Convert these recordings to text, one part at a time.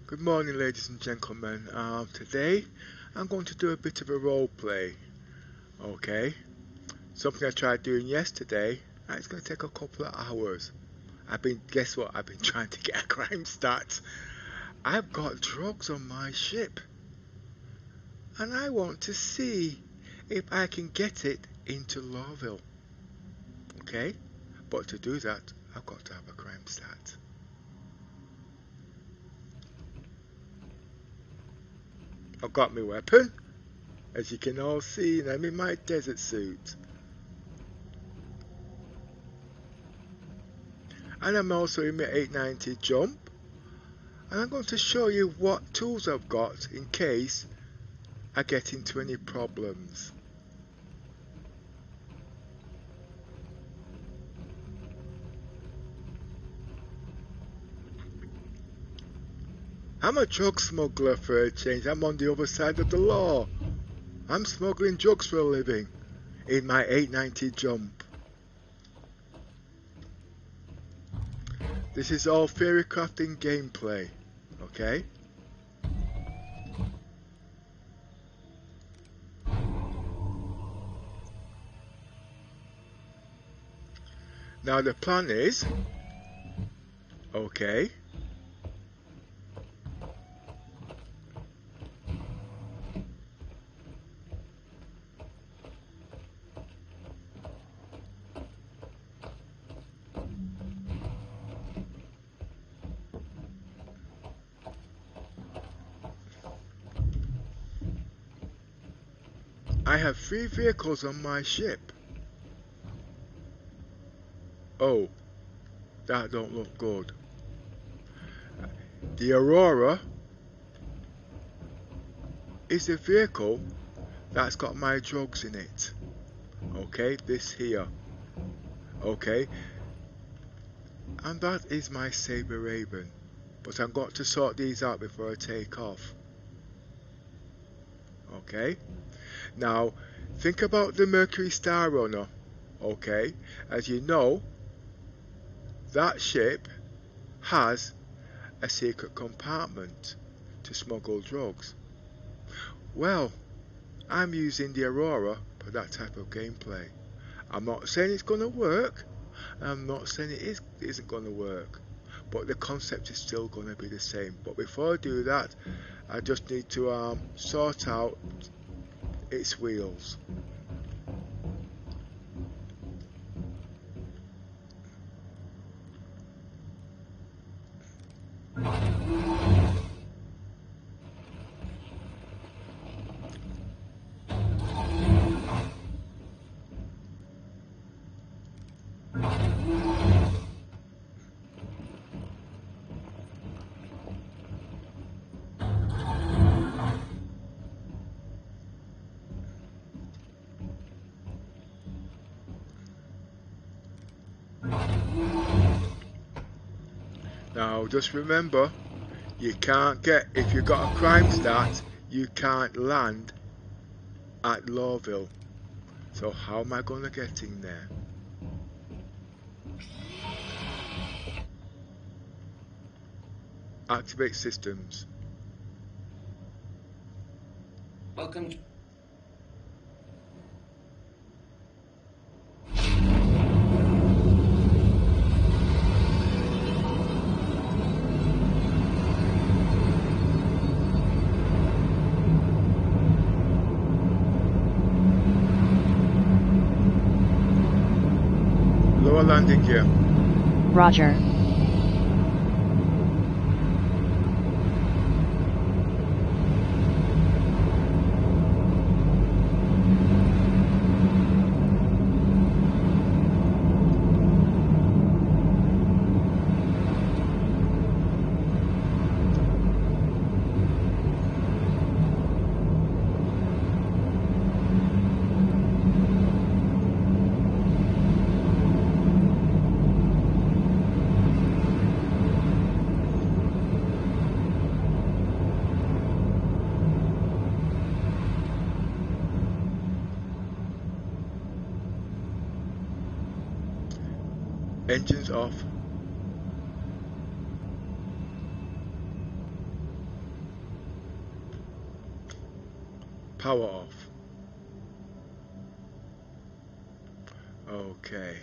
Good morning, ladies and gentlemen. Today I'm going to do a bit of a role play. Okay, something I tried doing yesterday, and it's going to take a couple of hours. Guess what? I've been trying to get a crime stat. I've got drugs on my ship, and I want to see if I can get it into Lawville. Okay, but to do that, I've got to have a crime stat. I've got my weapon, as you can all see, and I'm in my desert suit. And I'm also in my 890 jump, and I'm going to show you what tools I've got in case I get into any problems. I'm a drug smuggler for a change. I'm on the other side of the law. I'm smuggling drugs for a living in my 890 jump. This is all theory crafting gameplay, okay? Now the plan is, okay, I have 3 vehicles on my ship. Oh, that don't look good. The Aurora is the vehicle that's got my drugs in it. Okay, this here. Okay, and that is my sabre raven. But I've got to sort these out before I take off. Okay, now think about the Mercury Star Runner. Okay, as you know, that ship has a secret compartment to smuggle drugs. Well, I'm using the Aurora for that type of gameplay. I'm not saying it's going to work. I'm not saying it isn't going to work. But the concept is still going to be the same. But before I do that, I just need to sort out its wheels. Now just remember, you can't if you've got a crime stat, you can't land at Lawville. So how am I going to get in there? Activate systems. Welcome. Lower landing gear. Roger. Engines off. Power off. Okay.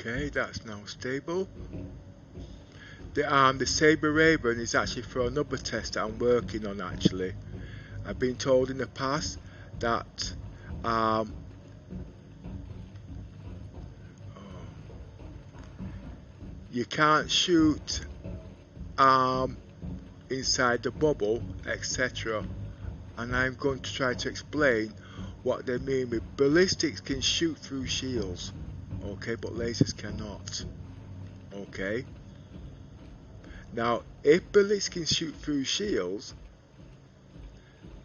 Okay, that's now stable. The sabre raven is actually for another test that I'm working on. Actually, I've been told in the past that you can't shoot inside the bubble, etc. And I'm going to try to explain what they mean with ballistics can shoot through shields, okay, but lasers cannot. Okay. Now, if ballistics can shoot through shields,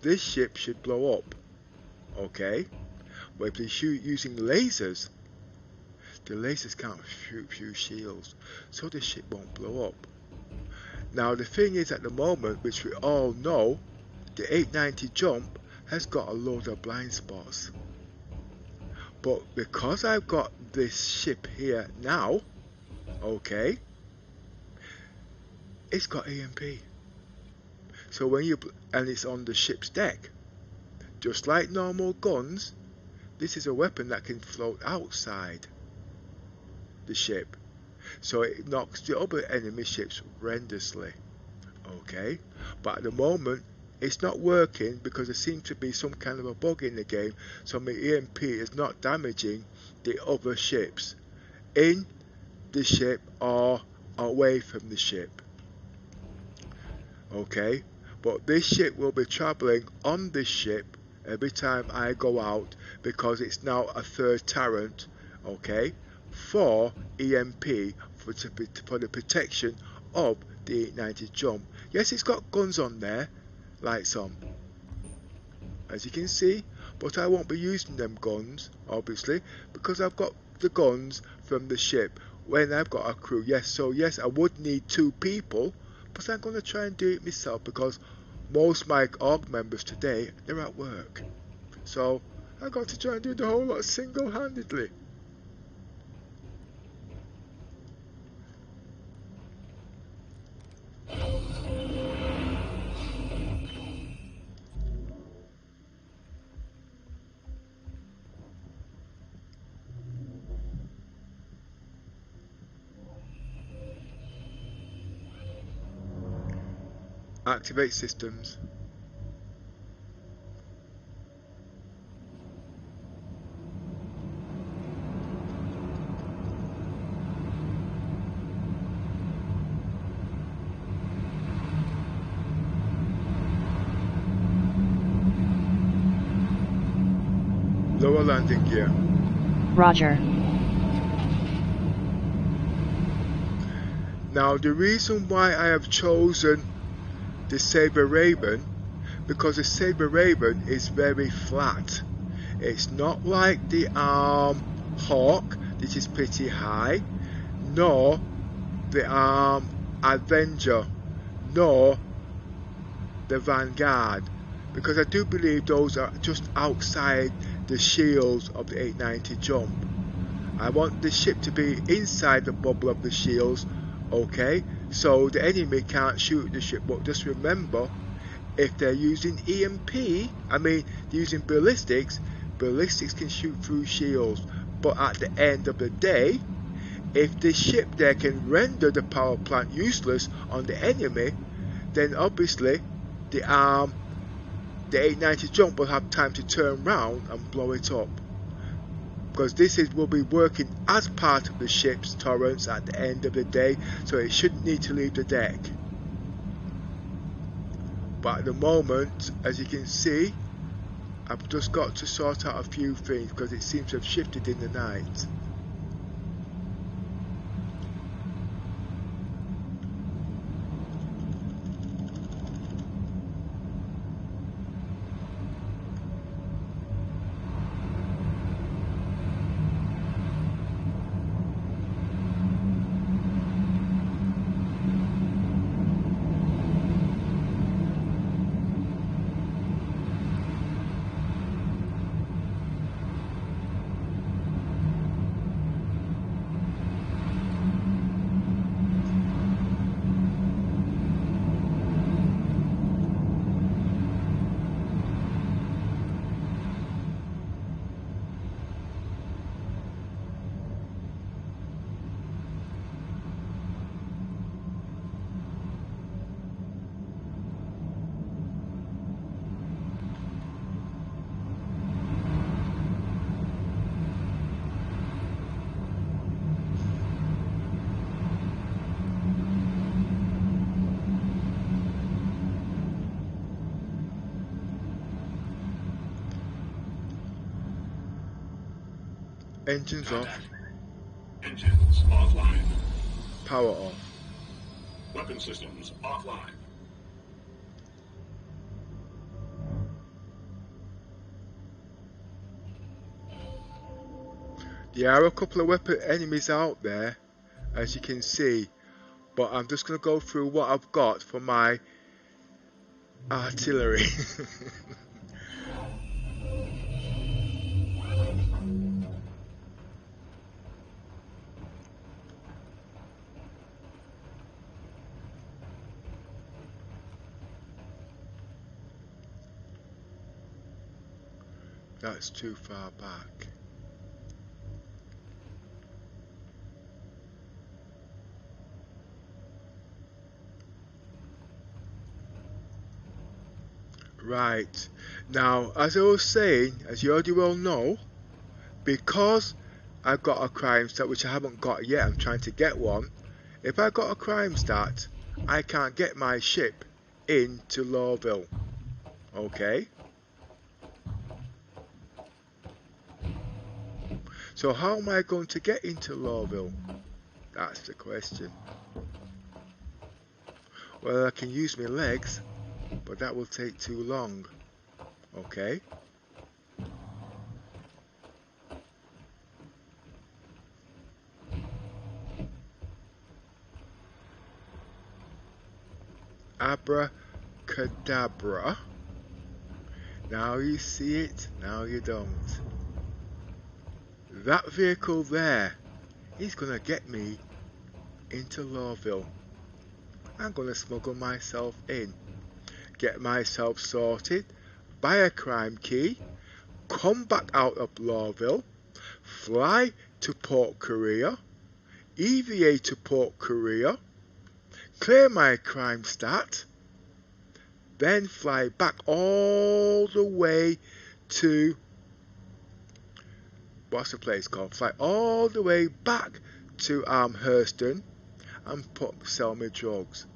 this ship should blow up. Okay. But if they shoot using lasers, the lasers can't shoot through shields, so the ship won't blow up. Now the thing is, at the moment, which we all know, the 890 jump has got a load of blind spots. But because I've got this ship here now, okay, it's got EMP. So when and it's on the ship's deck, just like normal guns, this is a weapon that can float outside the ship, so it knocks the other enemy ships horrendously. Okay, but at the moment it's not working because there seems to be some kind of a bug in the game, so my EMP is not damaging the other ships in the ship or away from the ship. Okay, but this ship will be traveling on this ship every time I go out because it's now a third turret, okay, for EMP, for the protection of the 890 jump. Yes, it's got guns on there, like some, as you can see, but I won't be using them guns, obviously, because I've got the guns from the ship when I've got a crew. Yes, so yes, I would need 2 people, but I'm going to try and do it myself because most of my AUG members today, they're at work. So I've got to try and do the whole lot single-handedly. Activate systems. Lower landing gear. Roger. Now the reason why I have chosen the Sabre Raven, because the Sabre Raven is very flat. It's not like the Hawk, which is pretty high, nor the Avenger, nor the Vanguard, because I do believe those are just outside the shields of the 890 jump. I want the ship to be inside the bubble of the shields, okay, so the enemy can't shoot the ship. But just remember, if they're using EMP, they're using ballistics, ballistics can shoot through shields. But at the end of the day, if the ship there can render the power plant useless on the enemy, then obviously the 890 jump will have time to turn round and blow it up, because will be working as part of the ship's turrets at the end of the day, so it shouldn't need to leave the deck. But at the moment, as you can see, I've just got to sort out a few things because it seems to have shifted in the night. Engines off. Engines offline. Power off. Weapon systems offline. There are a couple of weapon enemies out there, as you can see, but I'm just going to go through what I've got for my artillery. That's too far back. Right, now as I was saying, as you already well know, because I've got a crime stat which I haven't got yet, I'm trying to get one. If I got a crime stat, I can't get my ship into Lawville. Okay, so how am I going to get into Lawville? That's the question. Well, I can use my legs, but that will take too long. Okay. Abracadabra. Now you see it, now you don't. That vehicle there is gonna get me into Lawville. I'm gonna smuggle myself in, get myself sorted, buy a crime key, come back out of Lawville, fly to Port Korea, EVA to Port Korea, clear my crime stat, then fly back all the way to, what's the place called? Fly all the way back to Hurston and sell my drugs.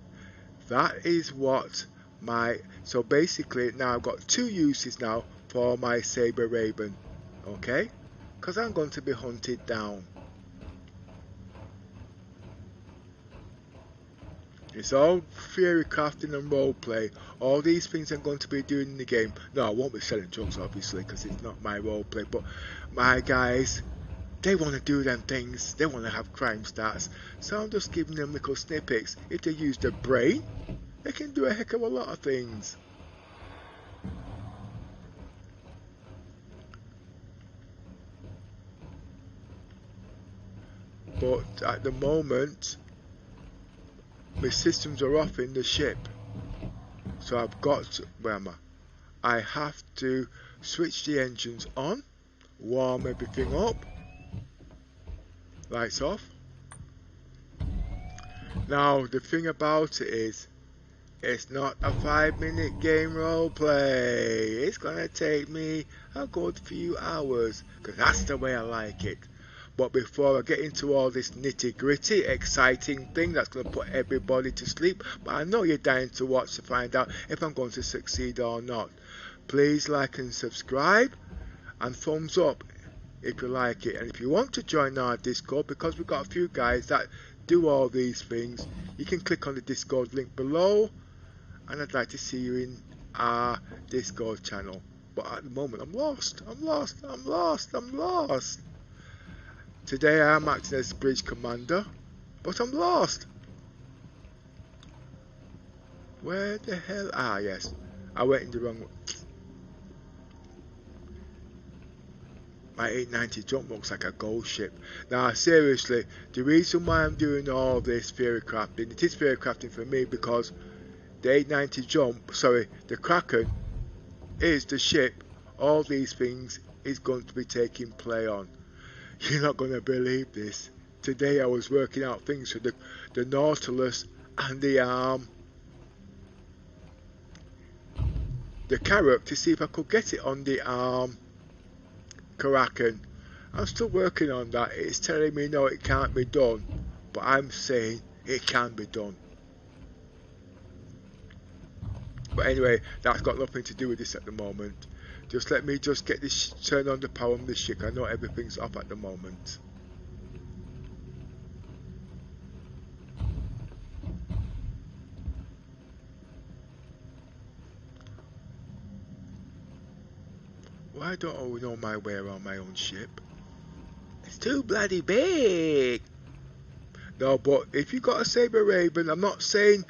That is what my, so basically now I've got two uses now for my Sabre Raven, okay? Because I'm going to be hunted down. It's all theory crafting and roleplay. All these things I'm going to be doing in the game. No, I won't be selling drugs obviously because it's not my roleplay, but my guys, they want to do them things. They want to have crime stats. So I'm just giving them little snippets. If they use their brain, they can do a heck of a lot of things. But at the moment, my systems are off in the ship. So I've got to, where am I? I have to switch the engines on, warm everything up, lights off. Now the thing about it is, it's not a 5-minute game roleplay. It's gonna take me a good few hours, because that's the way I like it. But before I get into all this nitty gritty exciting thing that's going to put everybody to sleep, but I know you're dying to watch to find out if I'm going to succeed or not, please like and subscribe and thumbs up if you like it. And if you want to join our Discord, because we've got a few guys that do all these things, you can click on the Discord link below, and I'd like to see you in our Discord channel. But at the moment I'm lost. Today I am acting as bridge commander, but I'm lost. Where the hell? Ah, yes. I went in the wrong way. My 890 jump looks like a ghost ship. Now, seriously, the reason why I'm doing all this theory crafting, it is theory crafting for me because the 890 jump, sorry, the Kraken is the ship all these things is going to be taking play on. You're not going to believe this. Today I was working out things for the Nautilus and the Carrot to see if I could get it on the Kraken. I'm still working on that. It's telling me no, it can't be done, but I'm saying it can be done. But anyway, that's got nothing to do with this at the moment. Just let me just get this, turn on the power on this ship. I know everything's off at the moment. Why don't I know my way around my own ship? It's too bloody big. No, but if you got a Sabre Raven, I'm not saying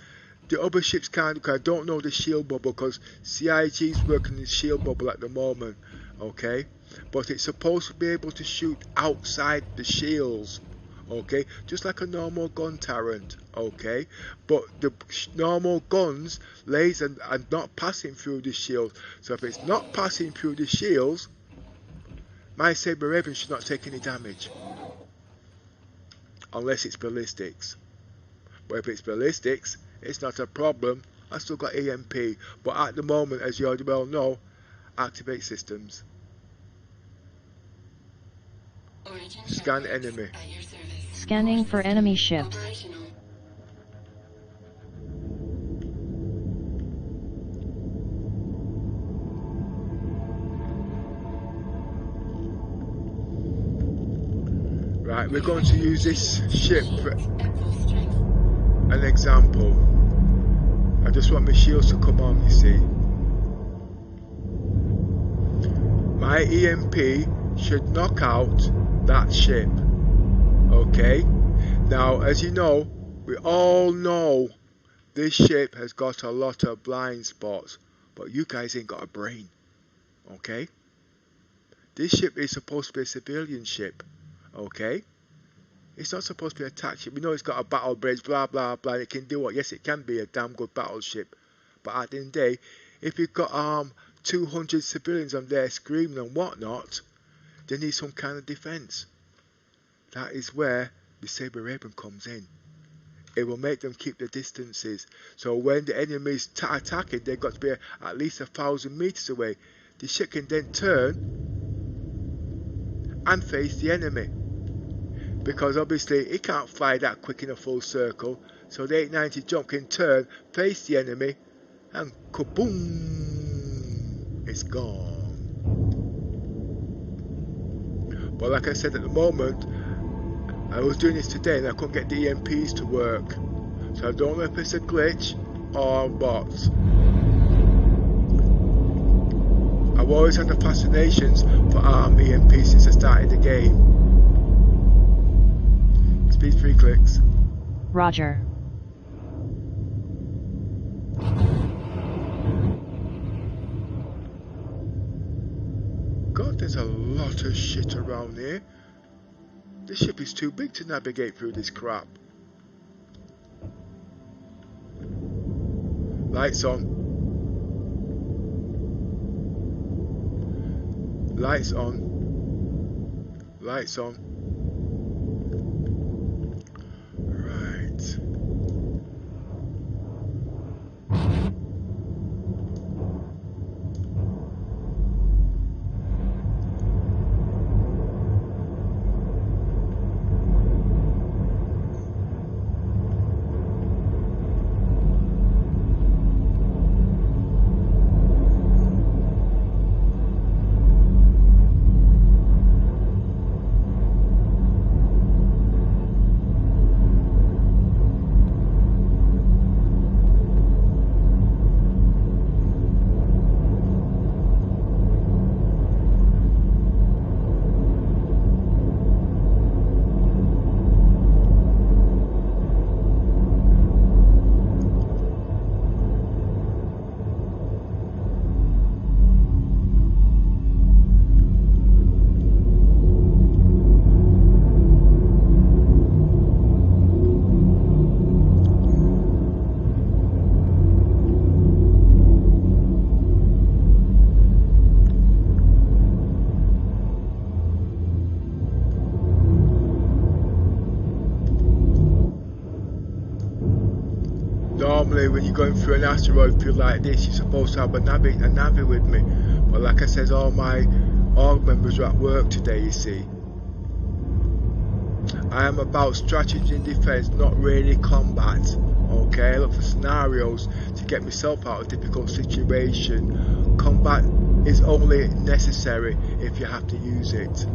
the other ships can't, because I don't know the shield bubble, because CIG's working in shield bubble at the moment, okay? But it's supposed to be able to shoot outside the shields, okay? Just like a normal gun turret, okay? But the normal guns, lasers, are not passing through the shield. So if it's not passing through the shields, my Sabre Raven should not take any damage. Unless it's ballistics. But if it's ballistics, it's not a problem. I still got EMP. But at the moment, as you already well know, activate systems. Scan enemy. Scanning for enemy ships. Right, we're going to use this ship for an example. I just want my shields to come on, you see. My EMP should knock out that ship. Okay? Now, as you know, we all know this ship has got a lot of blind spots, but you guys ain't got a brain. Okay? This ship is supposed to be a civilian ship. Okay? It's not supposed to be a attack ship. We know it's got a battle bridge, blah blah blah. It can do what? Yes, it can be a damn good battleship. But at the end of the day, if you've got 200 civilians on there screaming and whatnot, they need some kind of defense. That is where the Sabre Raven comes in. It will make them keep the distances. So when the enemy is attacking, they've got to be at least 1,000 meters away. The ship can then turn and face the enemy, because obviously it can't fly that quick in a full circle. So the 890 jump can turn, face the enemy, and kaboom, it's gone. But like I said, at the moment, I was doing this today and I couldn't get the EMPs to work, so I don't know if it's a glitch or what. I've always had the fascinations for EMPs since I started the game. Speed 3 clicks. Roger. God, there's a lot of shit around here. This ship is too big to navigate through this crap. Lights on. Lights on. Lights on. Right. Normally when you're going through an asteroid field like this, you're supposed to have a navi with me. But like I said, all my org members are at work today, you see. I am about strategy and defense, not really combat. Okay, I look for scenarios to get myself out of a difficult situation. Combat is only necessary if you have to use it.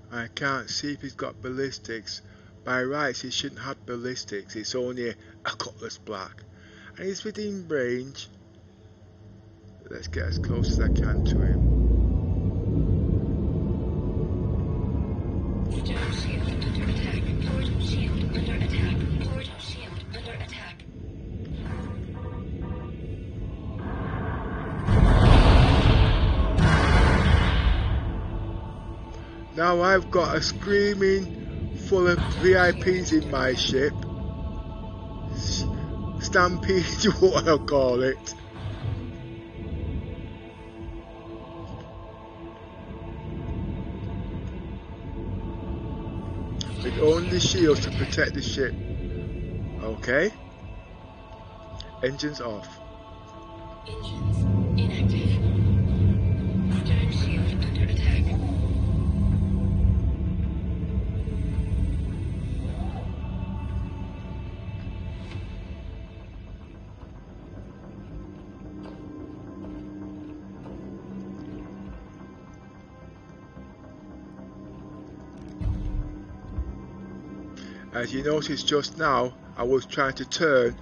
I can't see if he's got ballistics. By rights he shouldn't have ballistics, it's only a cutlass black. And he's within range. Let's get as close as I can to him. Stern shield under attack. Port shield under attack. Port shield under attack. Now I've got a screaming full of VIPs in my ship. Stampede, you want to call it. With only shields to protect the ship. Okay. Engines off. Engines inactive. Stern shield under attack. As you noticed just now, I was trying to turn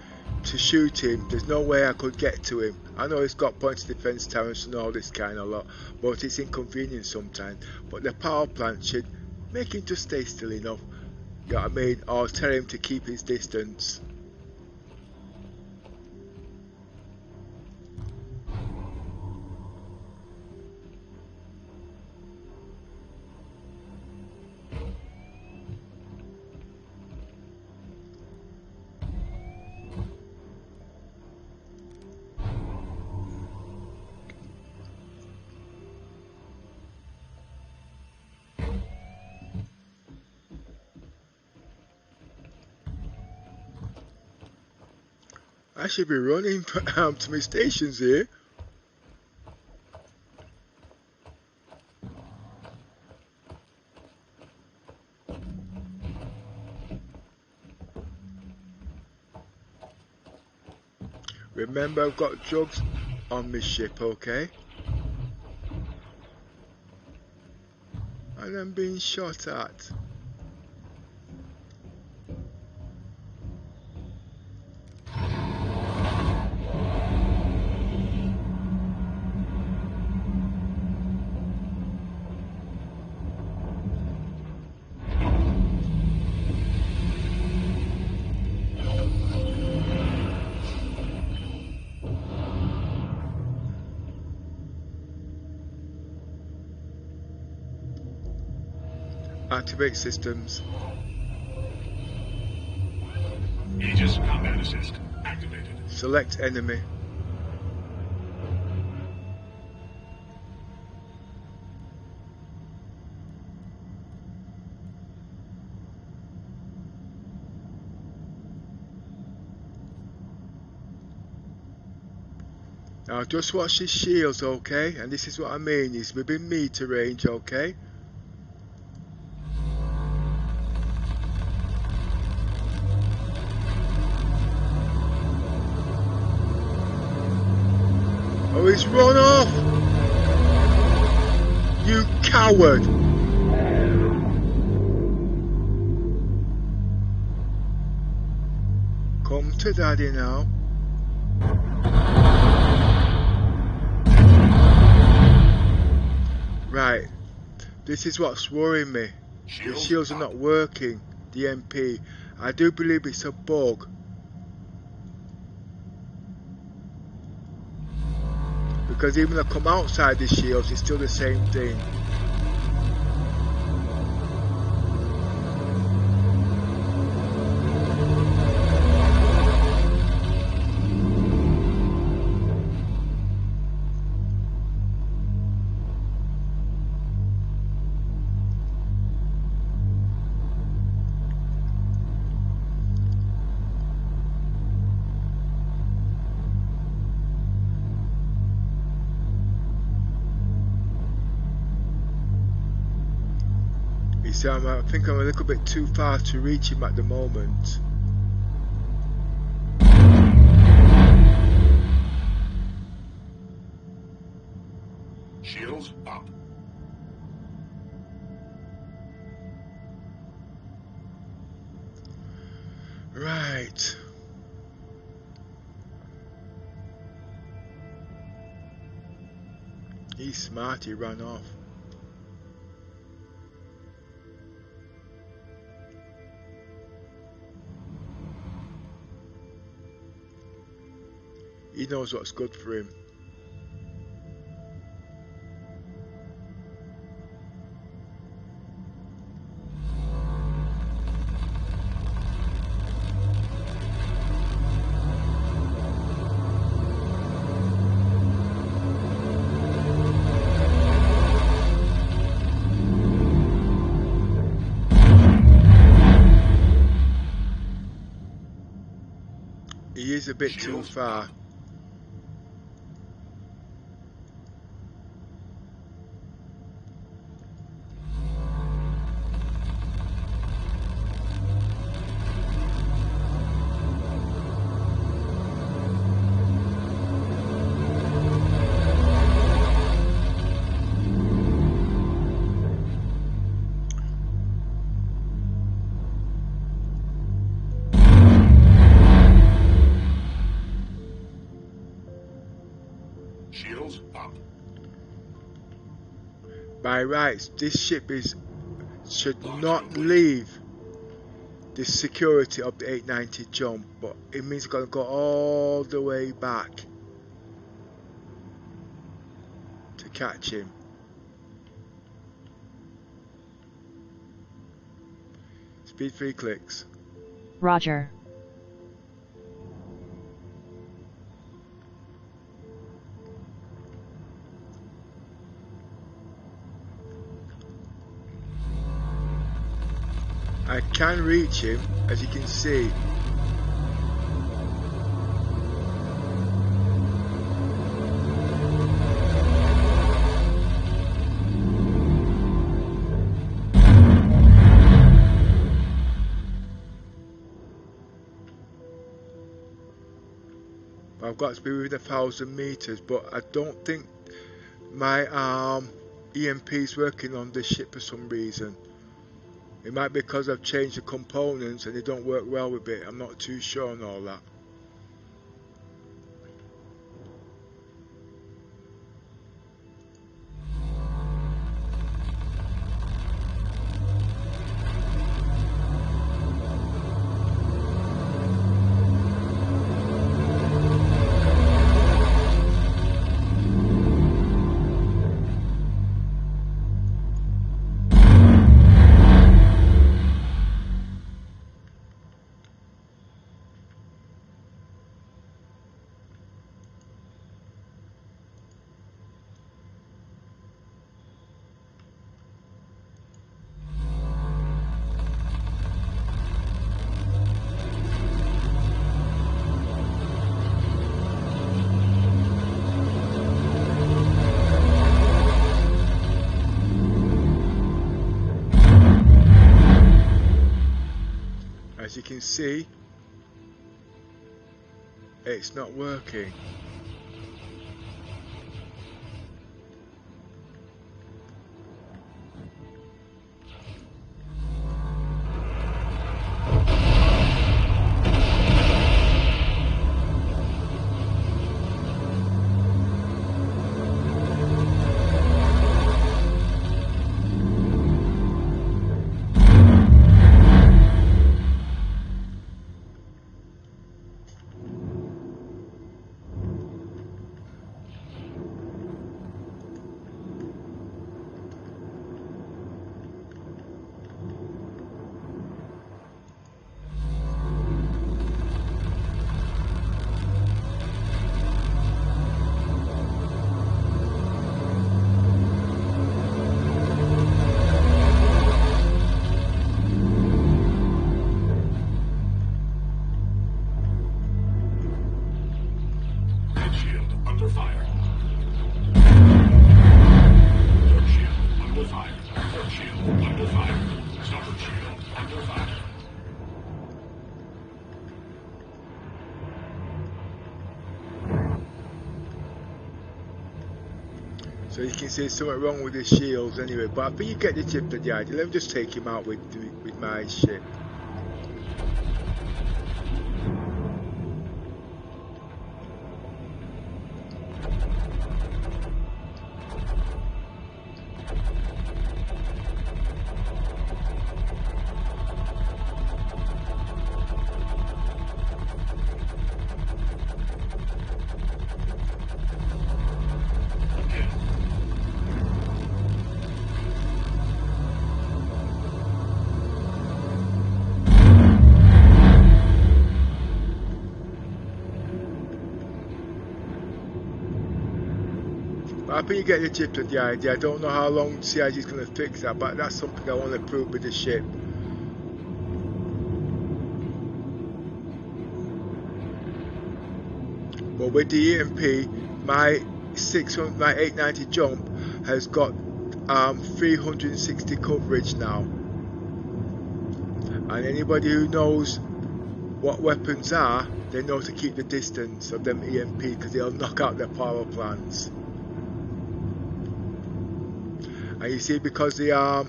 to shoot him. There's no way I could get to him. I know he's got points of defense towers and all this kind of lot, but it's inconvenient sometimes. But the power plant should make him just stay still enough, you know what I mean, or tell him to keep his distance. I should be running to my stations here. Remember, I've got drugs on my ship, okay? And I'm being shot at. Activate systems. Aegis combat assist activated. Select enemy. Now just watch his shields, okay? And this is what I mean, he's within meter range, okay? Oh, he's run off! You coward! Come to daddy now. Right, this is what's worrying me. The shields are not working, the MP. I do believe it's a bug. Because even if I come outside the shields, it's still the same thing. I think I'm a little bit too far to reach him at the moment. Shields up. Right. He's smart, he ran off. He knows what's good for him. He is a bit too far. Shields up. By rights, this ship should not leave the security of the 890 jump, but it means it's going to go all the way back to catch him. Speed 3 clicks. Roger. I can reach him, as you can see. I've got to be within 1,000 meters, but I don't think my EMP is working on this ship for some reason. It might be because I've changed the components and they don't work well with it. I'm not too sure on all that. see, it's not working. So you can see there's something wrong with his shields anyway, but I think you get the gist of the idea. Let me just take him out with my ship. I think you get the gist of the idea. I don't know how long CIG is going to fix that, but that's something I want to prove with the ship. But with the EMP, my 890 jump has got 360 coverage now. And anybody who knows what weapons are, they know to keep the distance of them EMP because they'll knock out their power plants. And you see, because the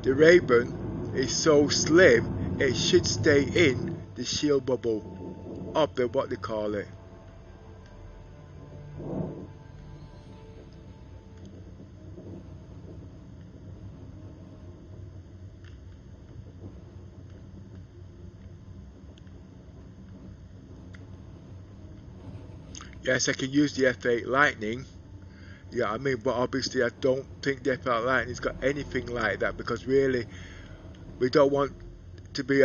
Raven is so slim, it should stay in the shield bubble of the what they call it. Yes, I can use the F8 Lightning. Yeah, I mean, but obviously I don't think the F8 Lightning's got anything like that, because really we don't want to be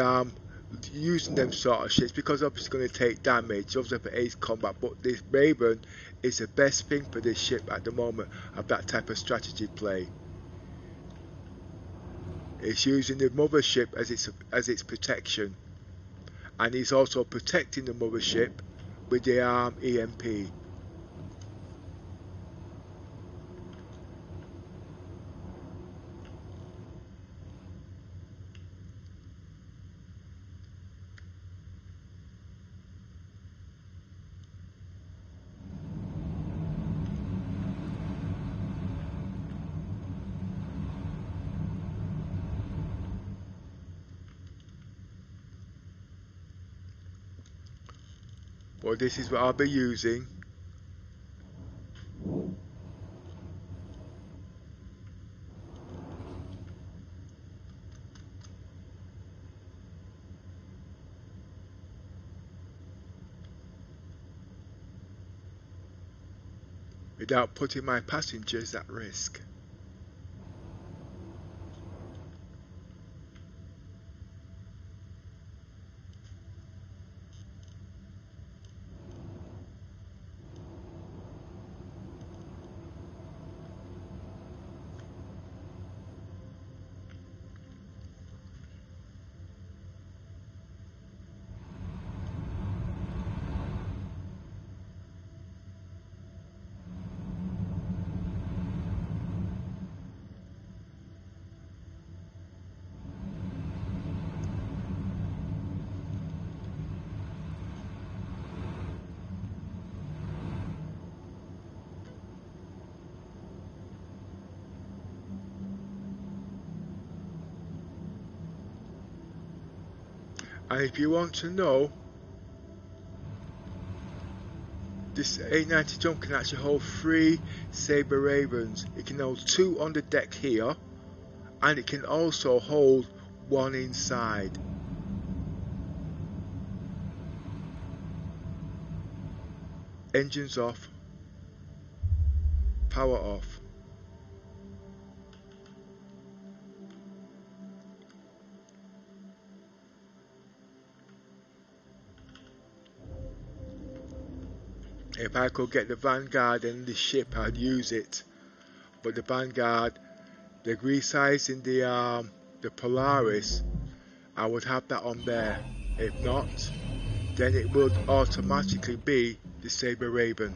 using them sort of ships, because obviously it's going to take damage, obviously for ace combat. But this Raven is the best thing for this ship at the moment of that type of strategy play. It's using the mothership as its protection, and it's also protecting the mothership with the EMP. Well, this is what I'll be using. Without putting my passengers at risk. And if you want to know, this 890 jump can actually hold 3 sabre ravens. It can hold 2 on the deck here, and it can also hold 1 inside. Engines off, power off. If I could get the Vanguard and the ship, I'd use it. But the Vanguard, the resizing the Polaris, I would have that on there. If not, then it would automatically be the Sabre Raven.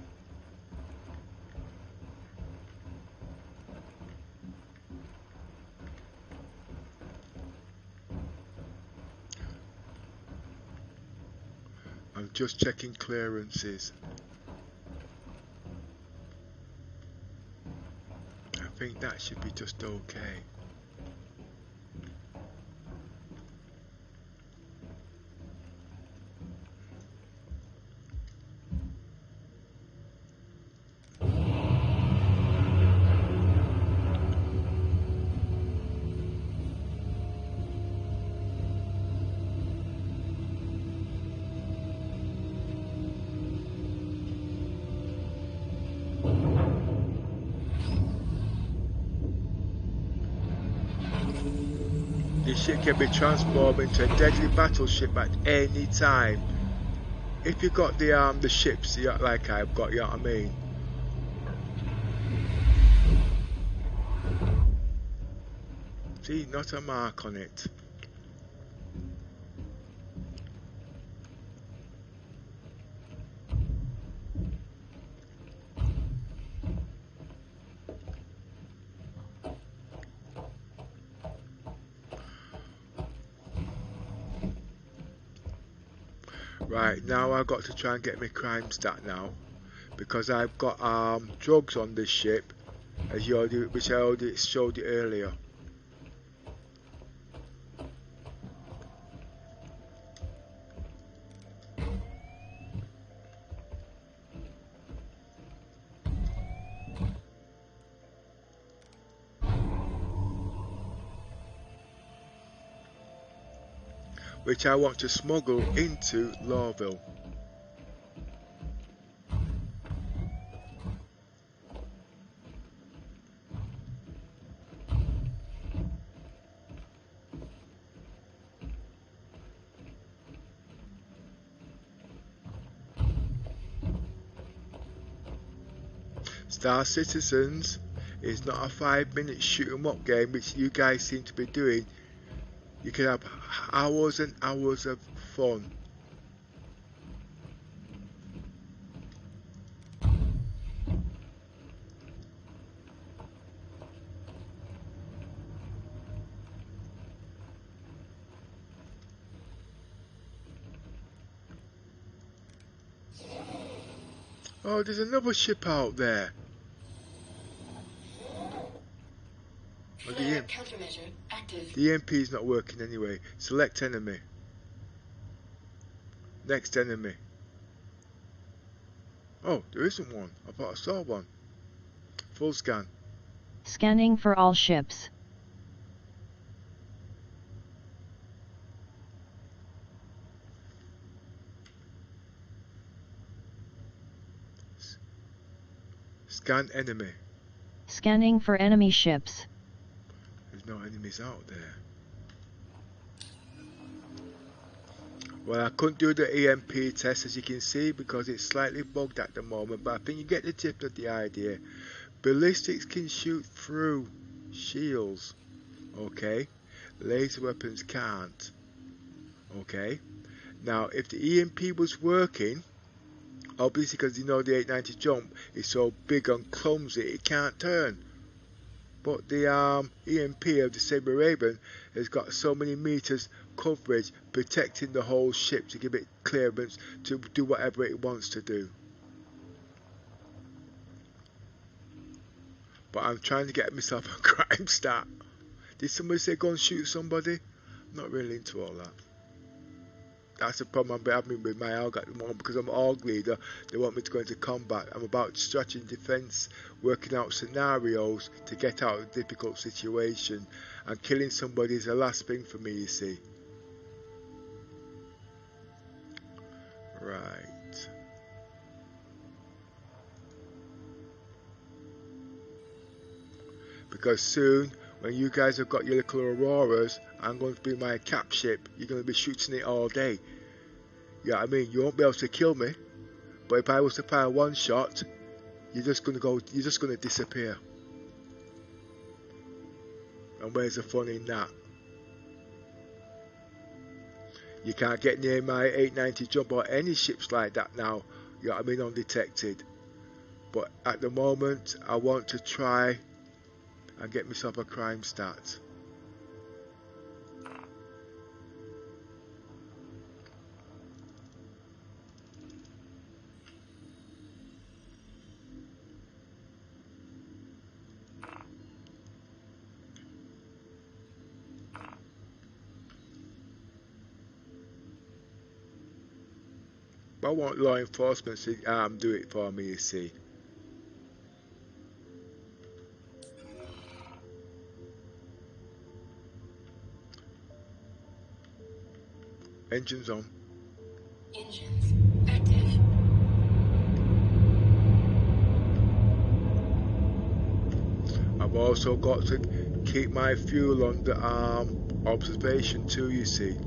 I'm just checking clearances. I think that should be just okay. This ship can be transformed into a deadly battleship at any time. If you got the ships like I've got, you know what I mean? See, not a mark on it. Right, now I've got to try and get my crime stat now, because I've got drugs on this ship, which I already showed you earlier. Which I want to smuggle into Lawville. Star Citizens is not a 5-minute shoot 'em up game, which you guys seem to be doing. You can have hours and hours of fun. Oh, there's another ship out there. Oh, Countermeasure active. the EMP is not working anyway. Select enemy. Next enemy. Oh, there isn't one. I thought I saw one. Full scan. Scanning for all ships. Scan enemy. Scanning for enemy ships. There's no enemies out there. Well, I couldn't do the EMP test, as you can see, because it's slightly bugged at the moment, but I think you get the tip of the idea. Ballistics can shoot through shields, okay? Laser weapons can't, okay? Now, if the EMP was working, obviously because you know the 890 jump is so big and clumsy, it can't turn. But the EMP of the Sabre Raven has got so many meters coverage protecting the whole ship to give it clearance to do whatever it wants to do. But I'm trying to get myself a crime stat. Did somebody say go and shoot somebody? I'm not really into all that. That's the problem I'm having with my AUG at the moment, because I'm AUG leader. They want me to go into combat. I'm about strategy and defense, working out scenarios to get out of a difficult situation, and killing somebody is the last thing for me, you see. Right. Because soon, when you guys have got your little Auroras, I'm going to be my cap ship. You're going to be shooting it all day. Yeah, I mean, you won't be able to kill me, but if I was to fire one shot, you're just going to disappear. And where's the fun in that? You can't get near my 890 jump or any ships like that now. You know what I mean, undetected. But at the moment, I want to try and get myself a crime stat. But I want law enforcement to do it for me, you see. Engines on. Engines active. I've also got to keep my fuel under observation too, you see.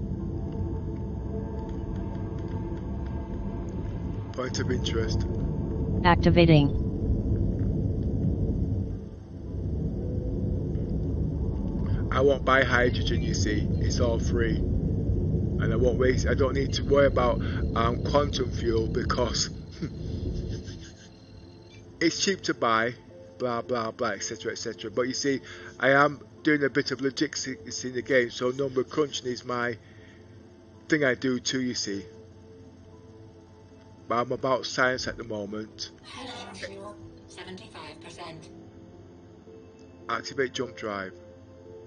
Point of interest. Activating. I won't buy hydrogen, you see. It's all free. And I won't waste, I don't need to worry about quantum fuel, because it's cheap to buy, blah blah blah, etc etc. But you see, I am doing a bit of logistics in the game, so number crunching is my thing I do too, you see. But I'm about science at the moment. Hydrogen fuel 75%. Activate jump drive.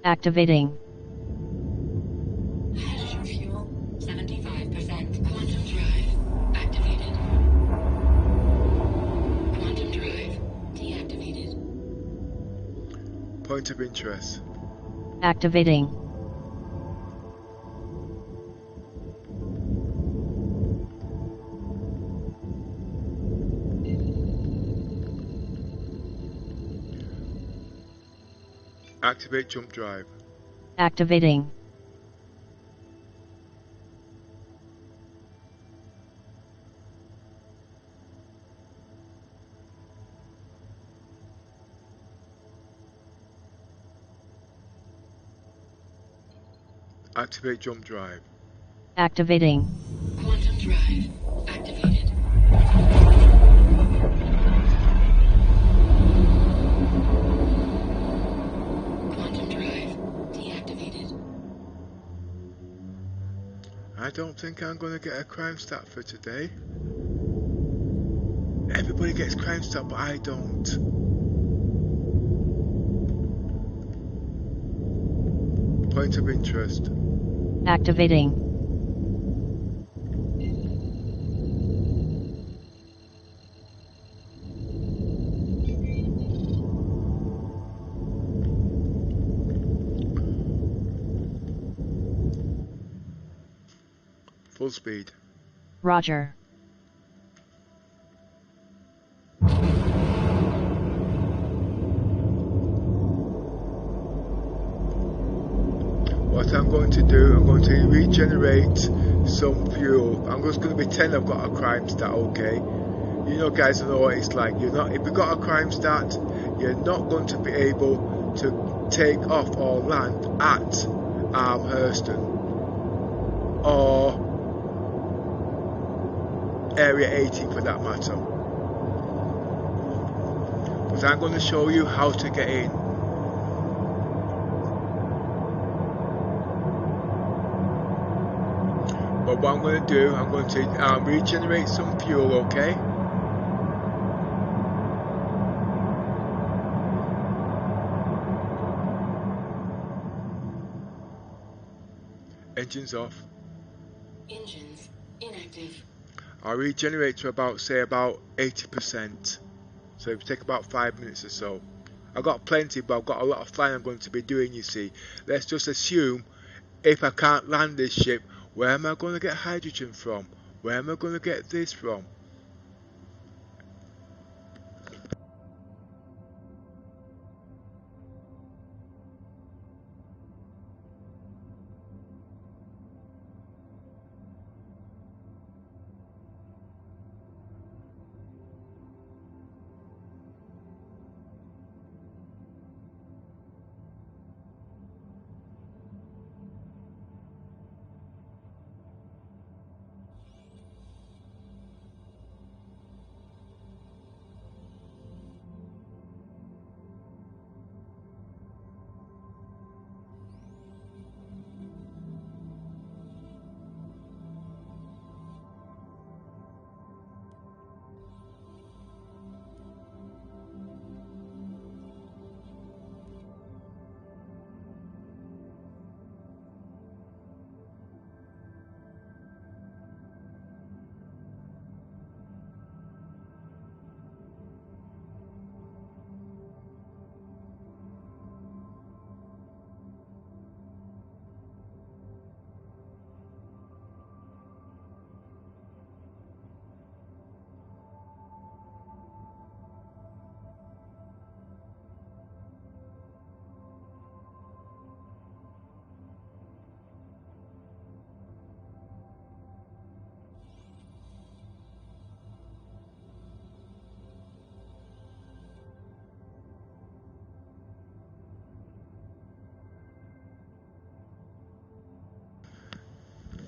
Activating. Hydrogen fuel 75%. Quantum drive activated. Quantum drive deactivated. Point of interest. Activating. Activate jump drive. Activating. Activate jump drive. Activating. Quantum drive activated. Quantum drive deactivated. I don't think I'm going to get a crime stat for today. Everybody gets crime stat, but I don't. Point of interest. Activating. Full speed. Roger. What I'm going to do, I'm going to regenerate some fuel. I'm just going to pretend I've got a crime stat, okay? You know, guys, I know what it's like. You're not, if you've got a crime stat, you're not going to be able to take off or land at Hurston or Area 80 for that matter. But I'm going to show you how to get in. But what I'm going to do, I'm going to regenerate some fuel, okay? Engines off. Engines inactive. I'll regenerate to about, say, about 80%. So it will take about 5 minutes or so. I've got plenty, but I've got a lot of flying I'm going to be doing, you see. Let's just assume, if I can't land this ship, where am I going to get hydrogen from? Where am I going to get this from?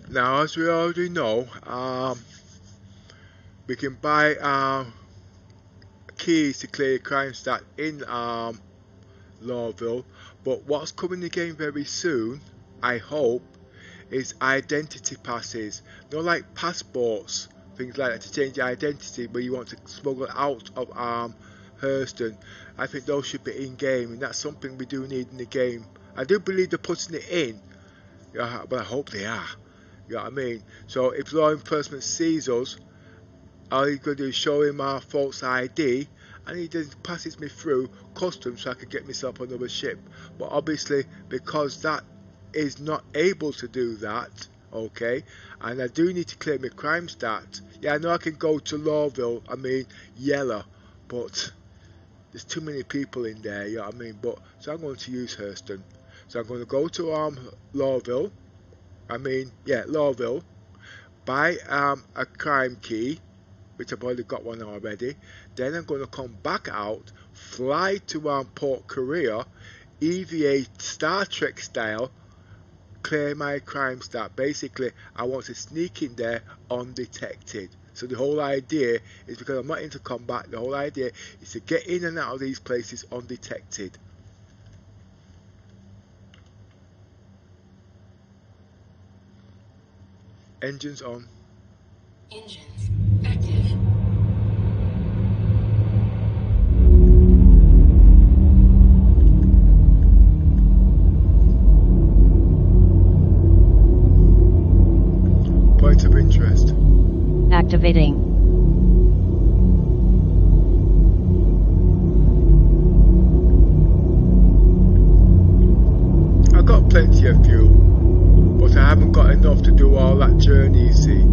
Now, as we already know, we can buy keys to clear crime stat in Lawville, but what's coming again very soon, I hope, is identity passes. No, like passports, things like that, to change your identity where you want to smuggle out of Hurston. I think those should be in game, and that's something we do need in the game. I do believe they're putting it in, but I hope they are. You know what I mean? So if law enforcement sees us, all he's going to do is show him our false ID, and he just passes me through customs so I can get myself another ship. But obviously, because that is not able to do that, okay, and I do need to clear my crime stat. Yeah, I know I can go to Lawville, Yellow, but there's too many people in there, you know what I mean? But so I'm going to use Hurston. So I'm going to go to Lawville. Lawville, buy a crime key, which I've already got one already. Then I'm going to come back out, fly to Port Korea, EVA Star Trek style, clear my crime stat. Basically, I want to sneak in there undetected. So the whole idea is, because I'm not into combat, the whole idea is to get in and out of these places undetected. Engines on. Engines active. Point of interest. Activating. I've got plenty of fuel, but I haven't got enough to do all that journey, you see.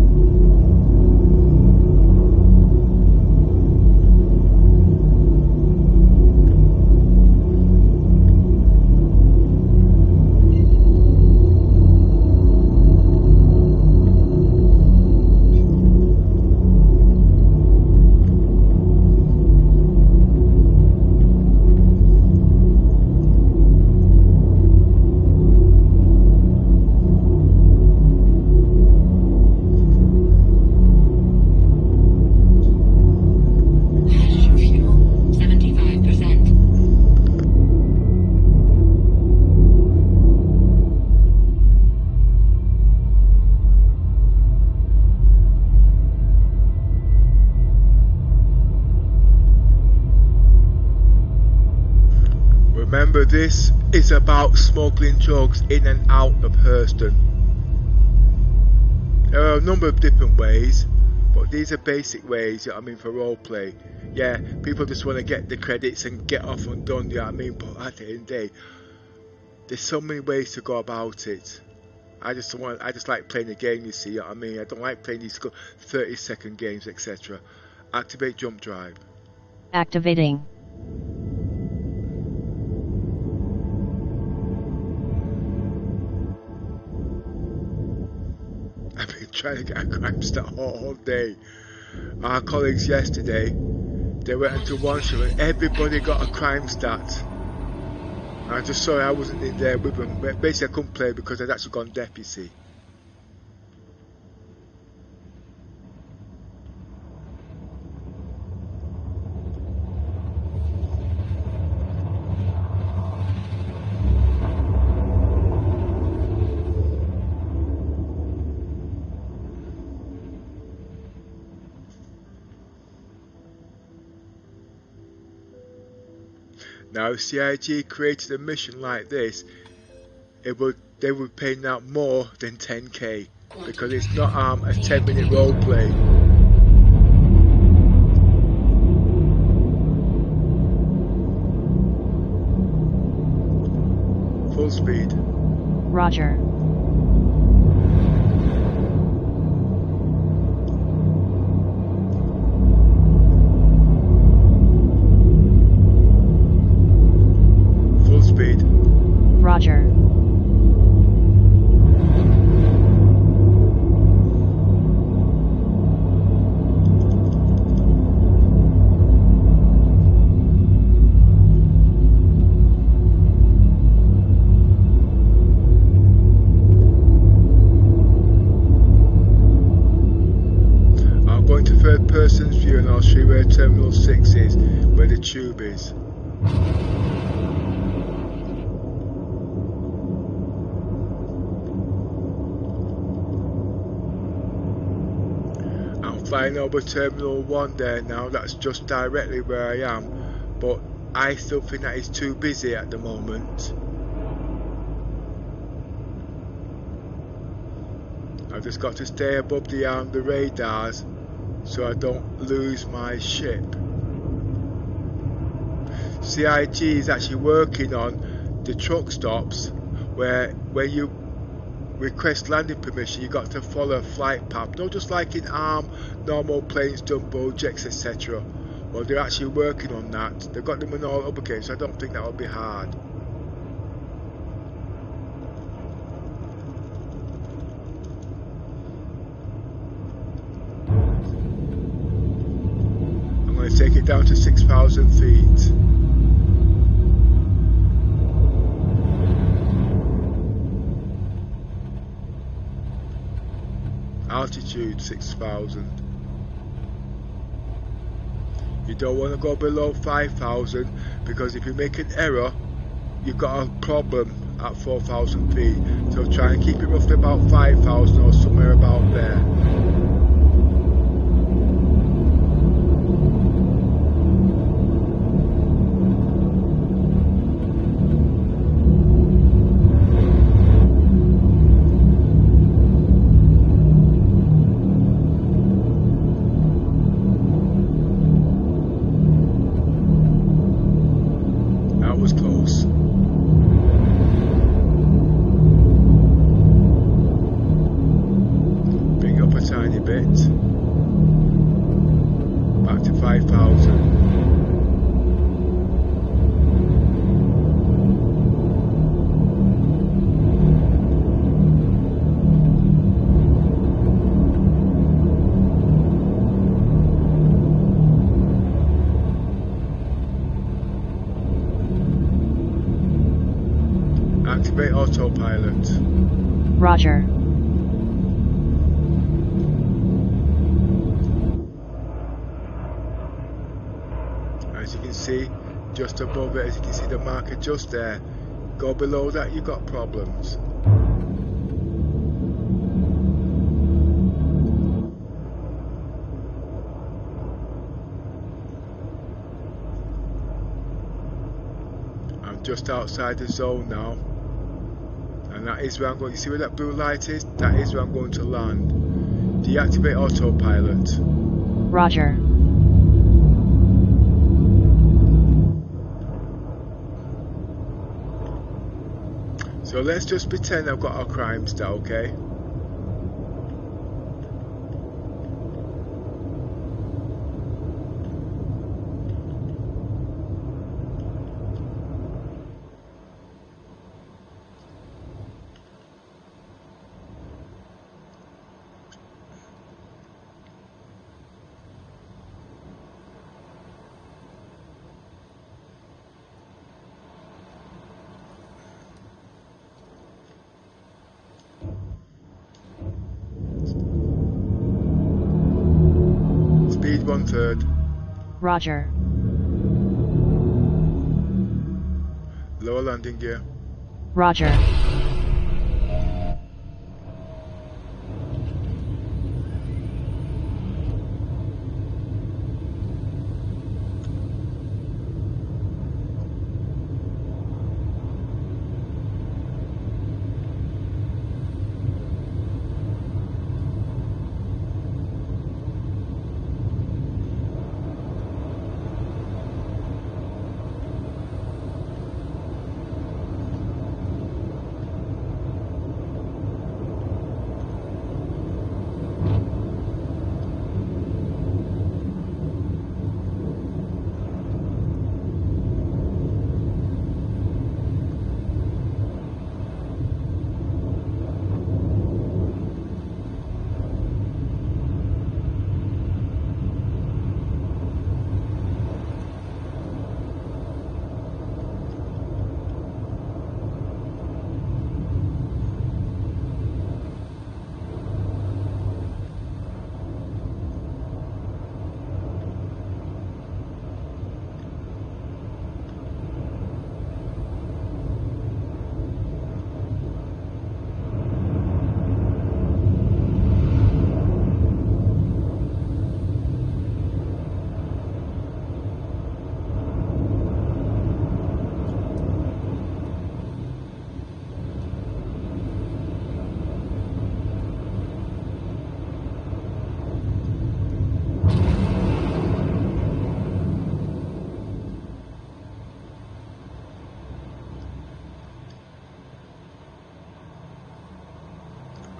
Remember, this is about smuggling drugs in and out of Hurston. There are a number of different ways, but these are basic ways, you know what I mean, for roleplay. Yeah, people just want to get the credits and get off and done, you know what I mean, but at the end of the day, there's so many ways to go about it. I just like playing the game, you see, you know what I mean. I don't like playing these 30-second games, etc. Activate jump drive. Activating. I've been trying to get a crime stat all day. Our colleagues yesterday, they went into one show and everybody got a crime stat. I'm just sorry I wasn't in there with them. Basically I couldn't play because I'd actually gone deaf, you see. Now if CIG created a mission like this, they would pay out more than 10k because it's not a 10-minute roleplay. Full speed. Roger. Roger. I'll go into third person's view and I'll show you where Terminal 6 is, where the tube is. Flying over Terminal 1 there now, that's just directly where I am, but I still think that is too busy at the moment. I've just got to stay above the radars so I don't lose my ship. CIG is actually working on the truck stops where when you request landing permission, you got to follow a flight path, not just like in normal planes, jumbo jets, etc. Well, they're actually working on that. They've got them in all other games, so I don't think that will be hard. I'm going to take it down to 6,000 feet. Altitude 6,000. You don't want to go below 5,000 because if you make an error, you've got a problem at 4,000 feet. So try and keep it roughly about 5,000 or somewhere about there. Activate autopilot. Roger. As you can see, just above it, as you can see the marker just there. Go below that, you've got problems. I'm just outside the zone now. And that is where I'm going. You see where that blue light is? That is where I'm going to land. Deactivate autopilot. Roger. So let's just pretend I've got our crime stat, okay? Speed 1/3. Roger. Lower landing gear. Roger.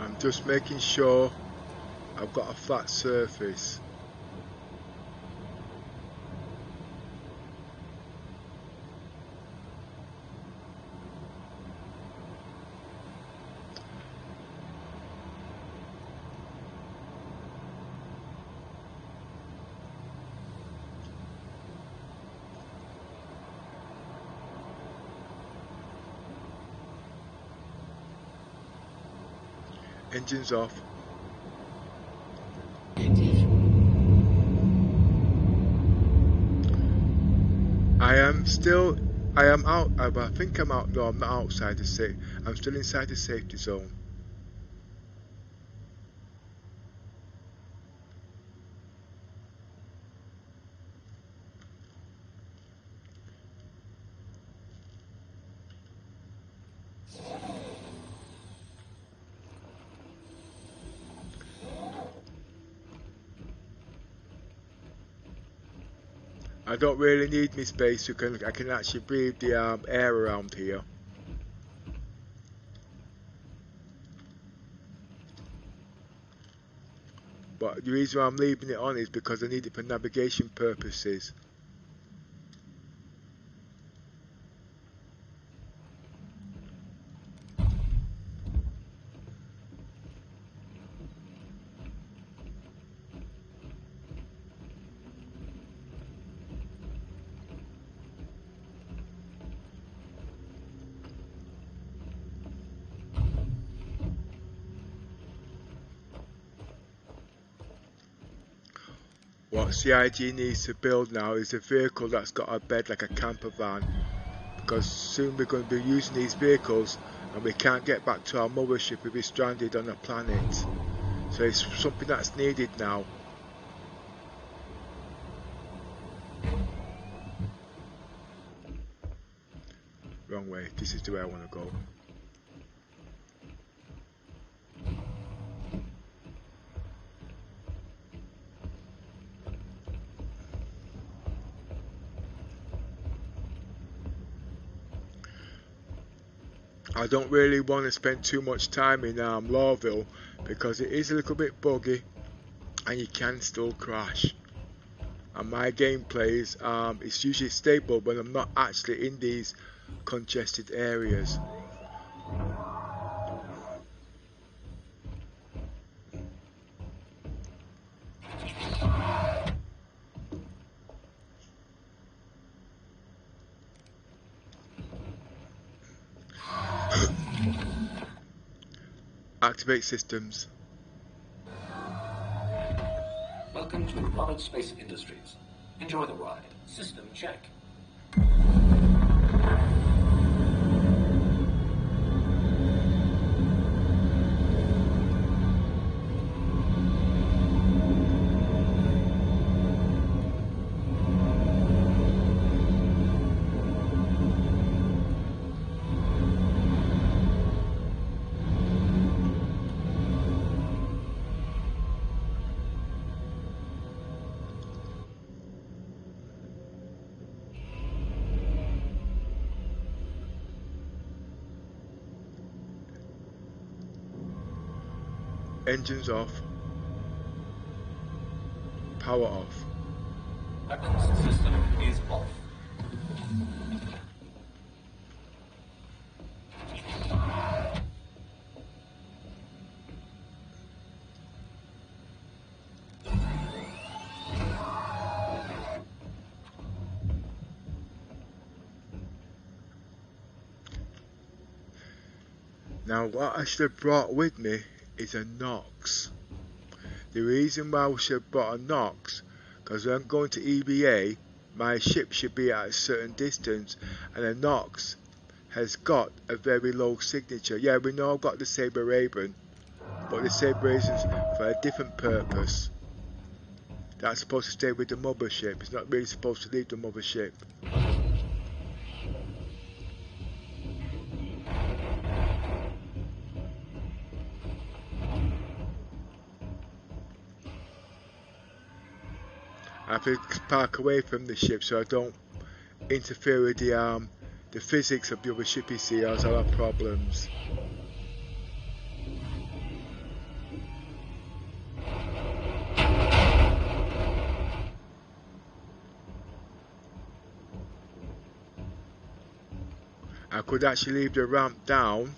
I'm just making sure I've got a flat surface. Engines off. I am out, I think I'm out, no I'm not outside the safe, I'm still inside the safety zone. I don't really need my space, I can actually breathe the air around here. But the reason why I'm leaving it on is because I need it for navigation purposes. What CIG needs to build now is a vehicle that's got a bed like a camper van, because soon we're going to be using these vehicles and we can't get back to our mothership if we're stranded on a planet. So it's something that's needed now. Wrong way, this is the way I want to go. I don't really want to spend too much time in Lawville because it is a little bit buggy and you can still crash. And my gameplay is it's usually stable when I'm not actually in these congested areas. Activate systems. Welcome to Rover Space Industries. Enjoy the ride. System check. Engines off. Power off. Weapons system is off. Now what I should have brought with me is a Nox. The reason why we should have brought a Nox, because when I'm going to EVA, my ship should be at a certain distance, and a Nox has got a very low signature. Yeah, we know I've got the Sabre Raven, but the Sabre Raven's for a different purpose. That's supposed to stay with the mothership. It's not really supposed to leave the mothership. I have to park away from the ship so I don't interfere with the physics of the other ship, you see, else I'll have problems. I could actually leave the ramp down,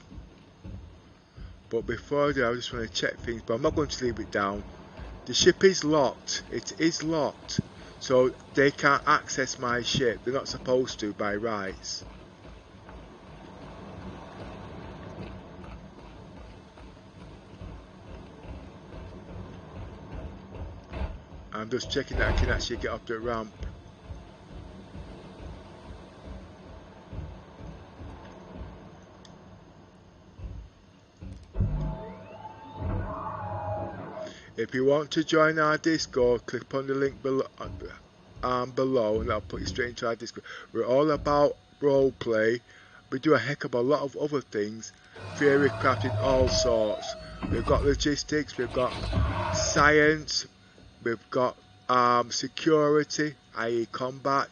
but before I do I just want to check things, but I'm not going to leave it down. The ship is locked. It is locked. So they can't access my ship. They're not supposed to by rights. I'm just checking that I can actually get up the ramp. If you want to join our Discord, click on the link below, and I'll put you straight into our Discord. We're all about roleplay. We do a heck of a lot of other things, theory crafting, all sorts. We've got logistics, we've got science, we've got security, i.e. combat.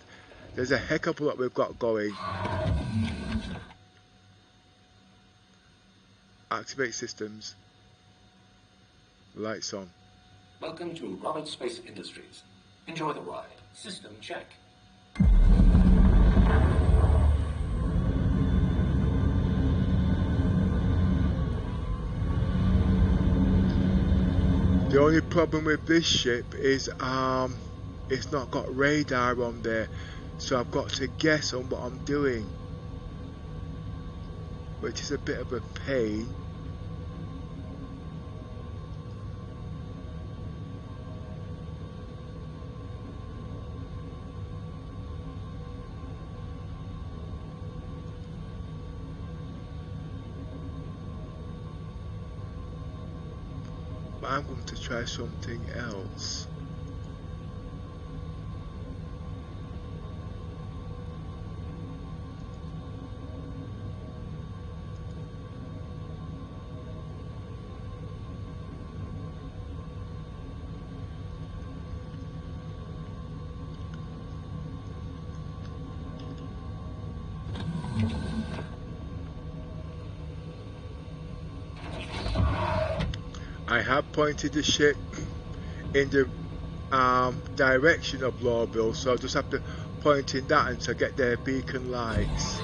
There's a heck of a lot we've got going. Activate systems. Lights on. Welcome to Rover Space Industries. Enjoy the ride. System check. The only problem with this ship is it's not got radar on there, so I've got to guess on what I'm doing, which is a bit of a pain. I'm going to try something else. have pointed the ship in the direction of Lawville, so I'll just have to point in that until I get their beacon lights.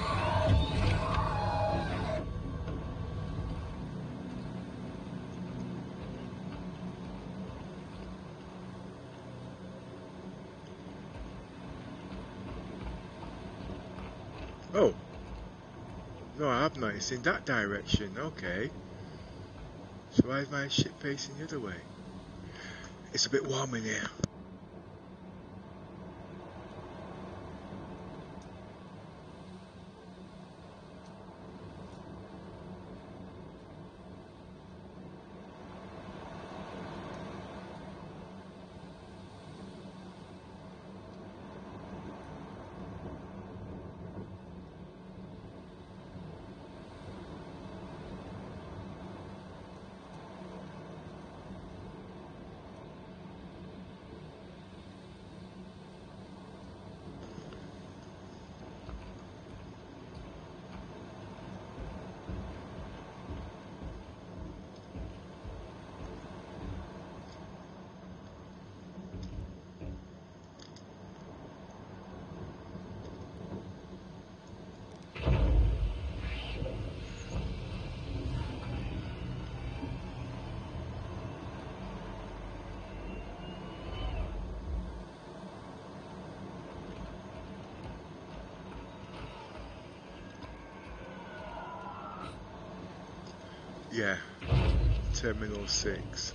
Oh, no, I have not. It's in that direction. Okay. So why is my ship facing the other way? It's a bit warm in here. Yeah, Terminal 6.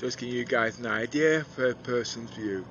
Just giving you guys an idea for a person's view.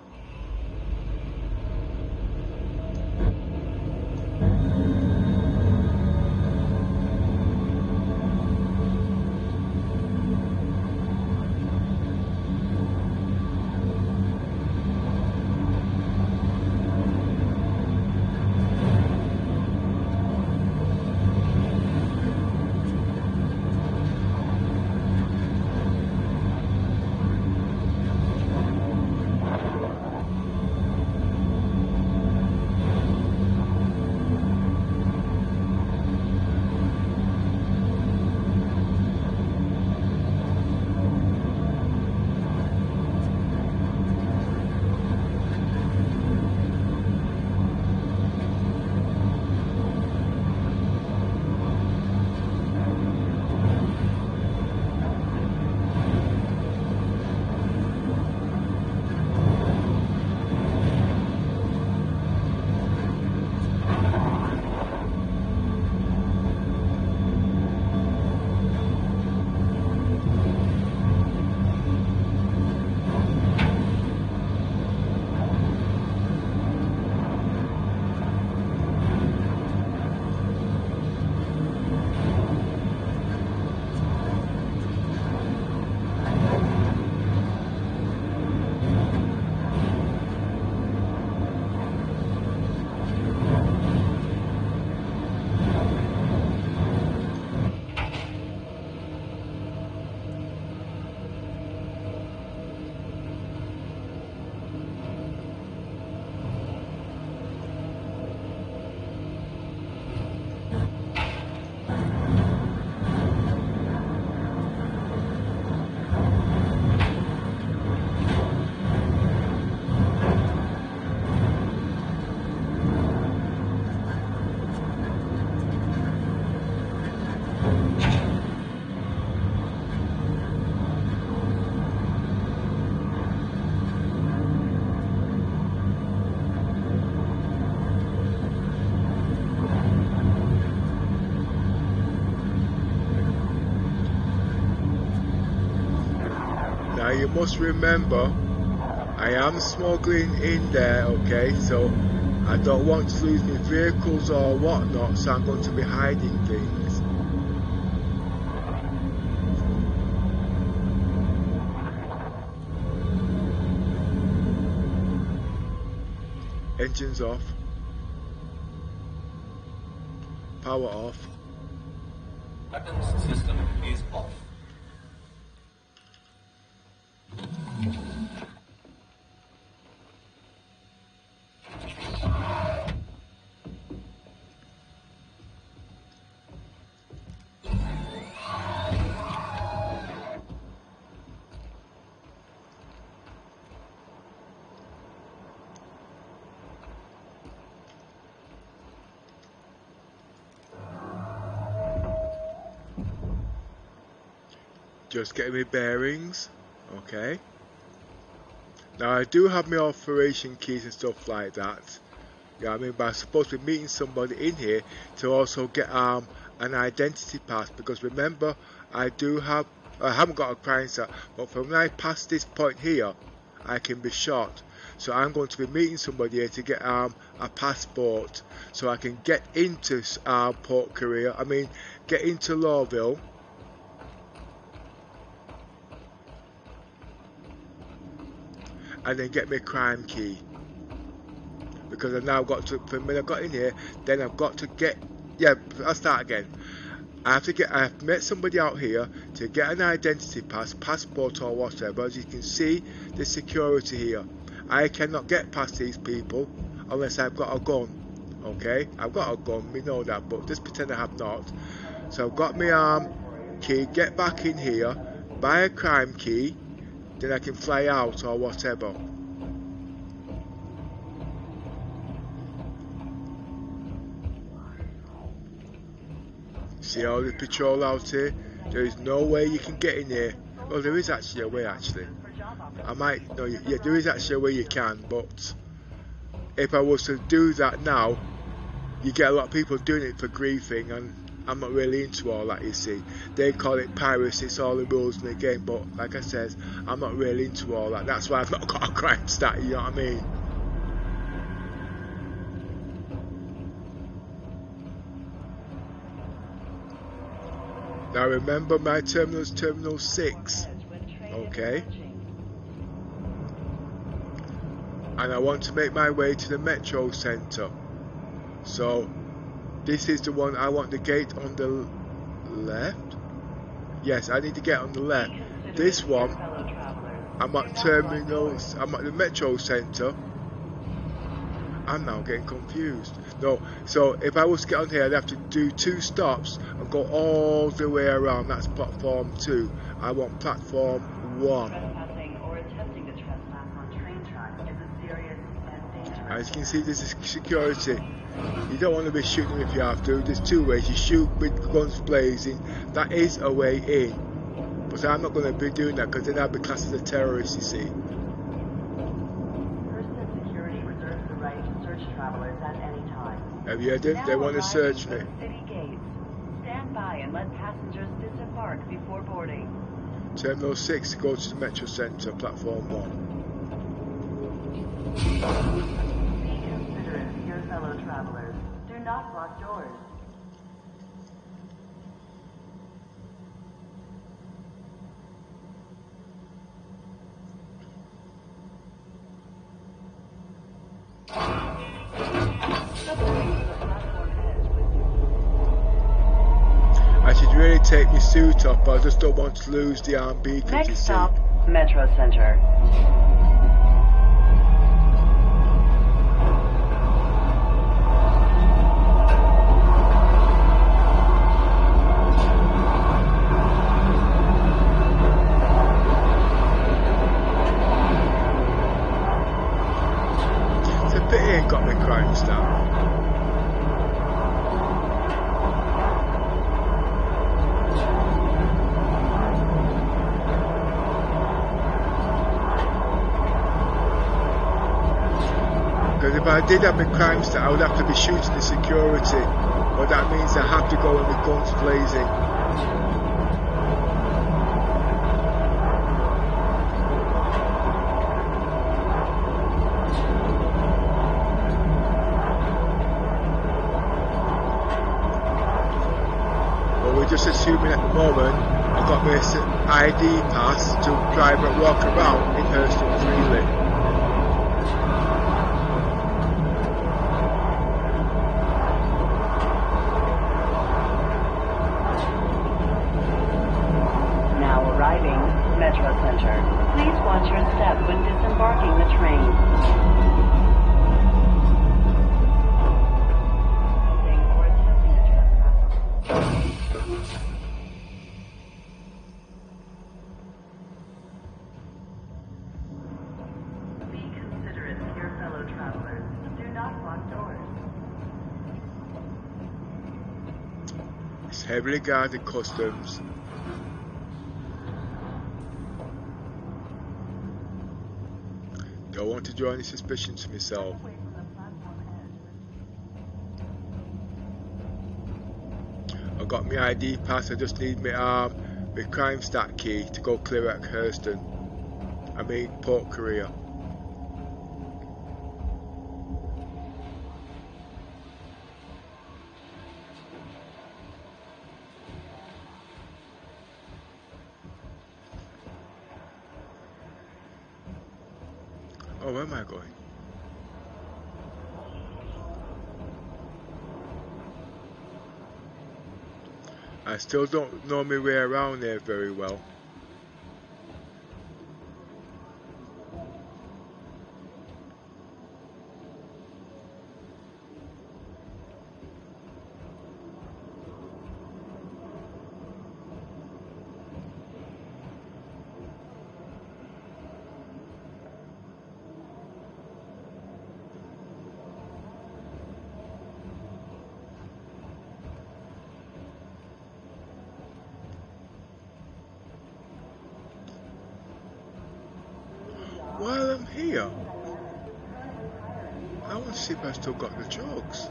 Now you must remember, I am smuggling in there, okay, so I don't want to lose my vehicles or whatnot, so I'm going to be hiding things. Engines off. Power off. Weapons system is off. Just getting my bearings, okay. Now I do have my operation keys and stuff like that. Yeah, I mean, but I'm supposed to be meeting somebody in here to also get an identity pass, because remember, I haven't got a crime set, but from when I pass this point here, I can be shot. So I'm going to be meeting somebody here to get a passport, so I can get into Port Korea. I mean, get into Lawville. And then get my crime key, because I've now got to, from when I got in here, then I've got to get, yeah, I'll start again. I've met somebody out here to get an identity pass, passport or whatever. As you can see, the security here, I cannot get past these people unless I've got a gun, okay. I've got a gun, we know that, but just pretend I have not. So I've got my key, get back in here, buy a crime key, then I can fly out or whatever. See all the patrol out here? There is no way you can get in here. Oh, there is actually a way, actually. I might, no, yeah, there is actually a way you can, but if I was to do that now, you get a lot of people doing it for griefing, and I'm not really into all that, you see. They call it piracy, it's all the rules in the game, but like I said, I'm not really into all that. That's why I've not got a crime stat, you know what I mean? Now remember, my terminal is Terminal 6, okay? And I want to make my way to the metro centre. So this is the one. I want the gate on the left. Yes, I need to get on the left. This one, I'm at terminals. I'm at the metro centre. I'm now getting confused. No, so if I was to get on here, I'd have to do 2 stops and go all the way around. That's platform 2. I want platform 1. As you can see, there's a security. You don't want to be shooting if you have to. There's 2 ways. You shoot with guns blazing. That is a way in. But I'm not going to be doing that, because then I'll be classed as a terrorist, you see. Person security reserves the right to search travelers at any time. Have you heard them? They want to search me. City gates. Stand by and let passengers disembark before boarding. Terminal 6 to go to the metro centre, platform 1. Be considerate of your fellow travelers. Do not block doors. I should really take my suit off, but I just don't want to lose the arm beacon. Next you see. stop, Metro Center. It's a pity I ain't got my crime stat. Because if I did have a crime stat, I would have to be shooting the security. But that means I have to go in with guns blazing. assuming at the moment I've got my ID pass to drive and walk around in Hurston freely. Now arriving, Metro Center. Please watch your step when disembarking the train. Or attempting to trespass. Be considerate of your fellow travelers. Do not lock doors. It's heavily guarded customs. Don't want to draw any suspicion to myself. Away from the platform edge. I've got my ID pass, I just need my crime stat key to go clear at Hurston. I mean Port Korea. Oh, where am I going? I still don't know my way around there very well. While I'm here, I want to see if I still got the drugs.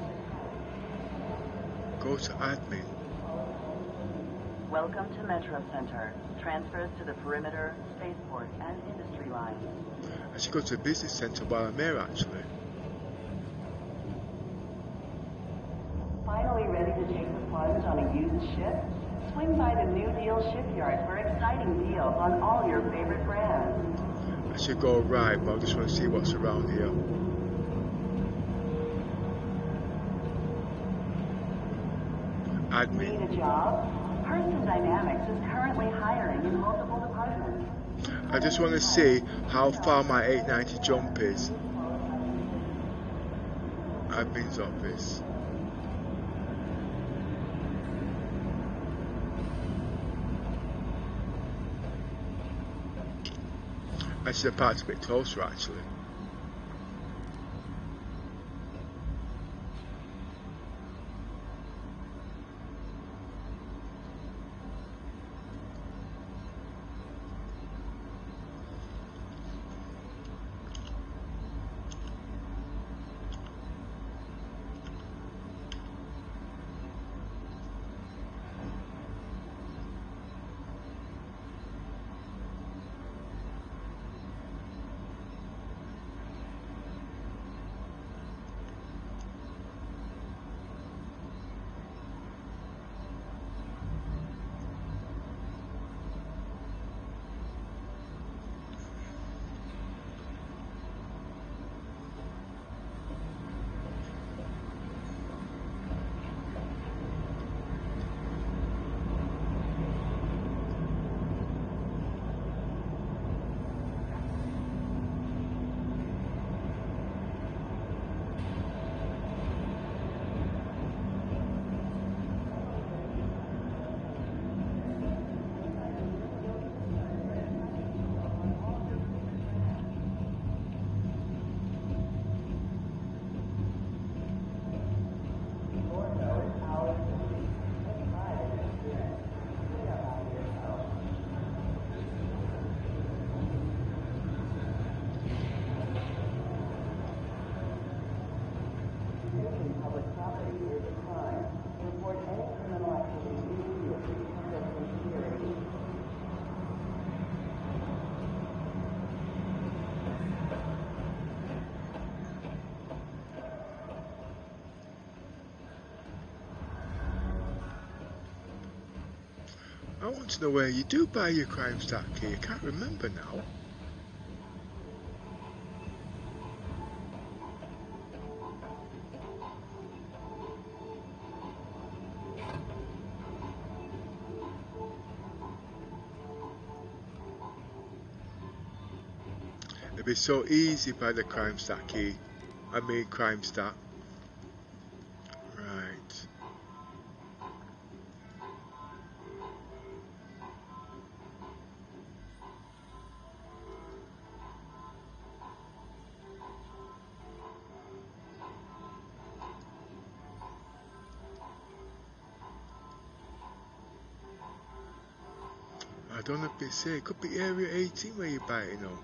Go to admin. Welcome to Metro Center. Transfers to the perimeter, spaceport, and industry lines. I should go to the business centre while I'm there actually. Finally ready to take the plunge on a used ship? Swing by the New Deal shipyard for exciting deals on all your favorite brands. I should go right, but I just want to see what's around here. Admin. Need a job? Person Dynamics is currently hiring in multiple departments. I just want to see how far my 890 jump is. Admin's office. I should have parked a bit closer actually. I want to know where you do buy your crime stat key. I can't remember now. It'd be so easy by the crime stat key. I mean crime stat. Right. I don't know if they say. It could be Area 18 where you buy it, you know.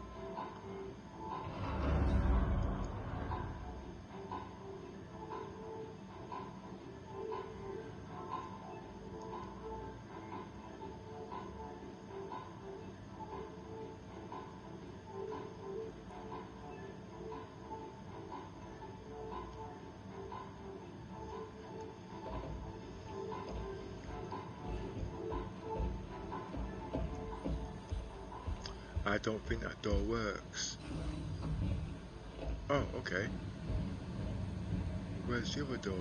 I don't think that door works. Oh, okay. Where's the other door?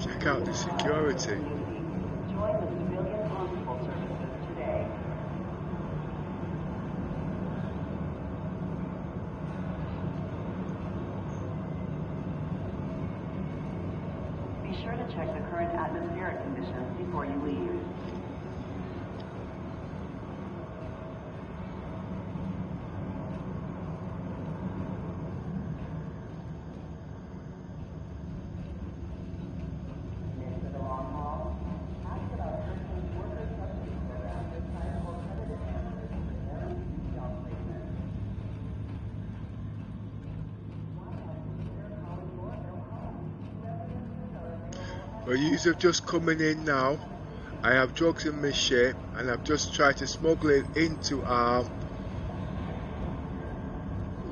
Check out the security. Join the civilian constable services today. Be sure to check the current atmospheric conditions before you leave. Well, yous have just coming in now. I have drugs in my ship, and I've just tried to smuggle it into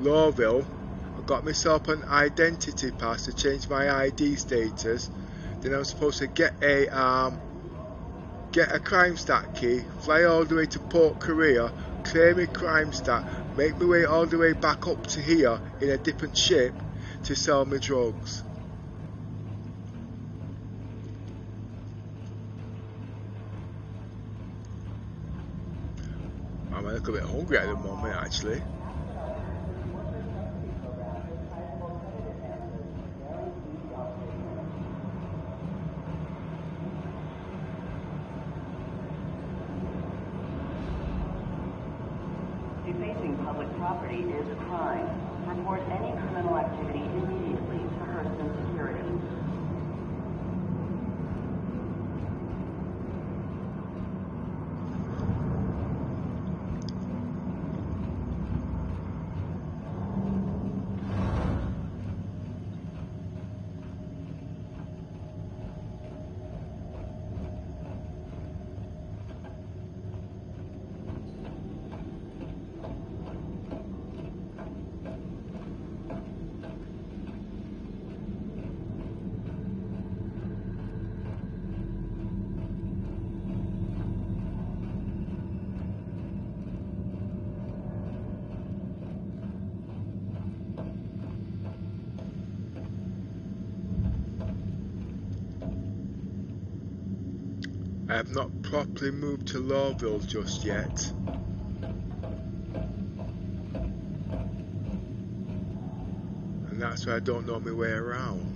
Lowville. I got myself an identity pass to change my ID status. Then I'm supposed to get a crime stat key, fly all the way to Port Korea, claim a crime stat, make my way all the way back up to here in a different ship to sell my drugs. I'm a little bit hungry at the moment, actually. Defacing public property is a crime. Report any criminal activity immediately to Hurston Security. I have not properly moved to Lowville just yet. And that's why I don't know my way around.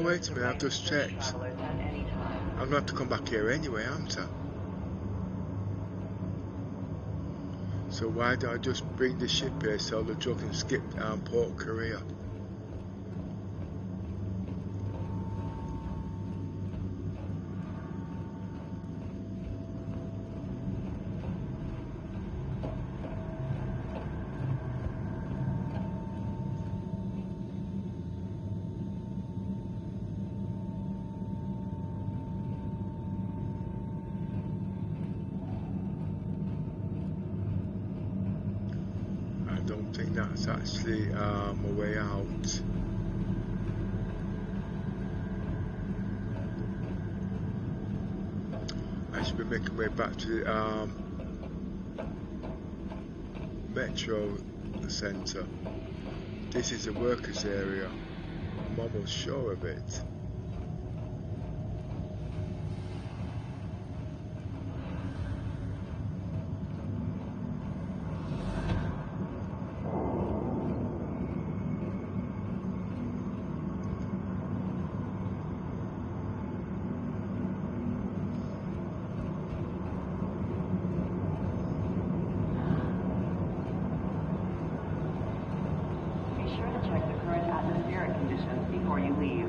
Oh wait a minute, I've just checked. Travelers at any time. I'm gonna have to come back here anyway, aren't I? So why don't I just bring the ship here so the drug can skip Port Korea? I don't think that's actually a way out. I should be making my way back to the metro centre. This is the workers' area. I'm almost sure of it. Be sure to check the current atmospheric conditions before you leave.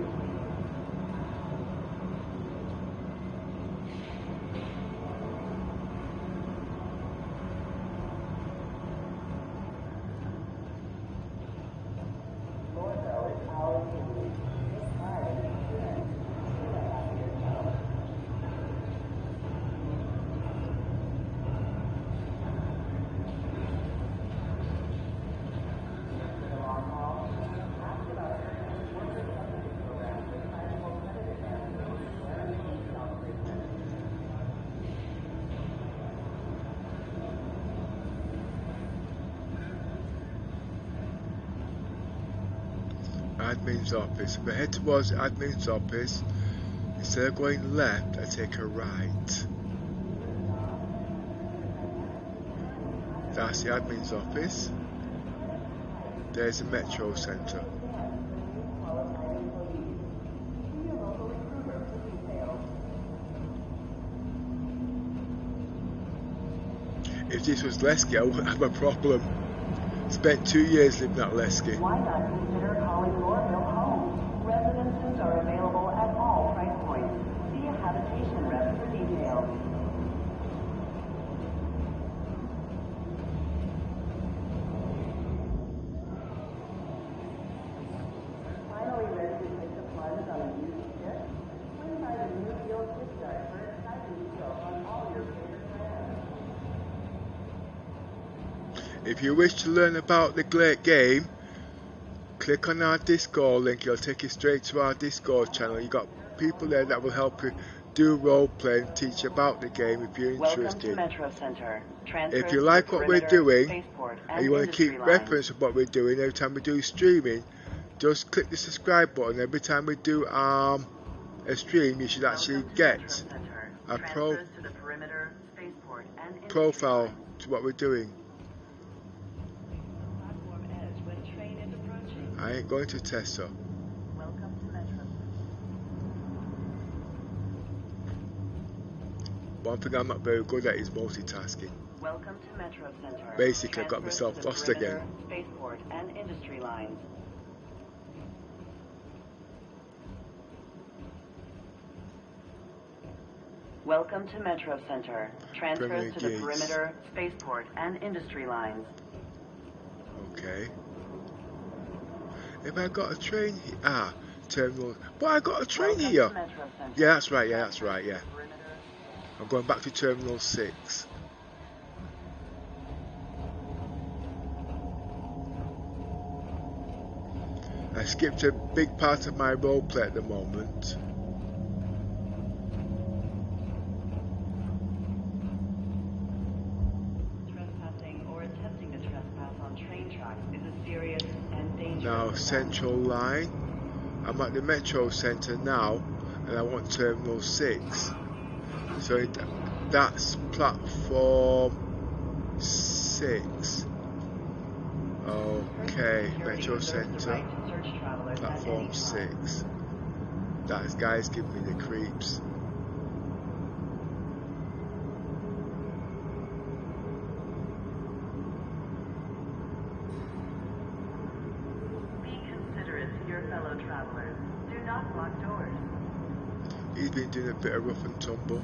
Admin's office. If I head towards the admin's office, instead of going left, I take a right. That's the admin's office. There's the metro centre. If this was Lesky, I wouldn't have a problem. Spent 2 years living at Lesky. Why not consider calling Rover home? Residences are available at all price points. See a habitation rep for details. Finally ready to take the plunge on a used ship? Swing by the new deal shipyard for exciting deals on all your favorite brands. If you wish to learn about the game, click on our Discord link. It'll take you straight to our Discord channel. You got people there that will help you do roleplay and teach you about the game if you're Welcome to interested. Metro Center. If you like what we're doing and you want to keep reference of what we're doing every time we do streaming, just click the subscribe button. Every time we do a stream, you should actually get a profile to what we're doing. I ain't going to Tesla. Welcome to Metro. One thing I'm not very good at is multitasking. Welcome to Metro Center. Basically, I got Transfers myself to the lost perimeter, again. Spaceport and industry lines. Welcome to Metro Center. Transfers to the gates. perimeter, spaceport and industry lines. Okay. If I got a train here, terminal. But I got a train Welcome here. to Metro Center. Yeah, that's right. Yeah, that's right. Yeah. Perimeter. I'm going back to Terminal 6. I skipped a big part of my roleplay at the moment. Trespassing or attempting to trespass on train tracks is a serious and dangerous Now, offense. Central Line. I'm at the Metro Centre now, and I want Terminal 6. So that's platform 6. Okay, Metro Centre, platform 6. That guy's giving me the creeps. Be considerate to your fellow travelers. Do not block doors. He's been doing a bit of rough and tumble.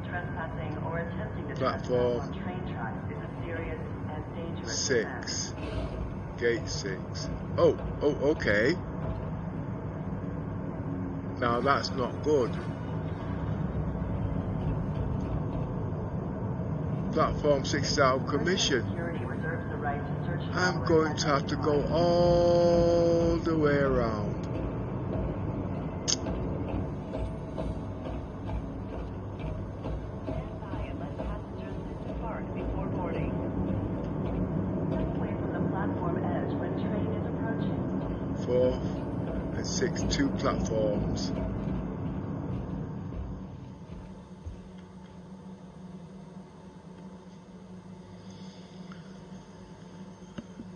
Trespassing or attempting to Platform trespass on train tracks is a serious and dangerous 6. Gate 6. Oh, okay. Now that's not good. Platform 6 is out of commission. Security reserves the right to search the I'm hallway going at to have any to time. go all the way around. Stand by and let passengers disembark before boarding. Step away from the platform edge when train is approaching. 4th and 6th, 2 platforms.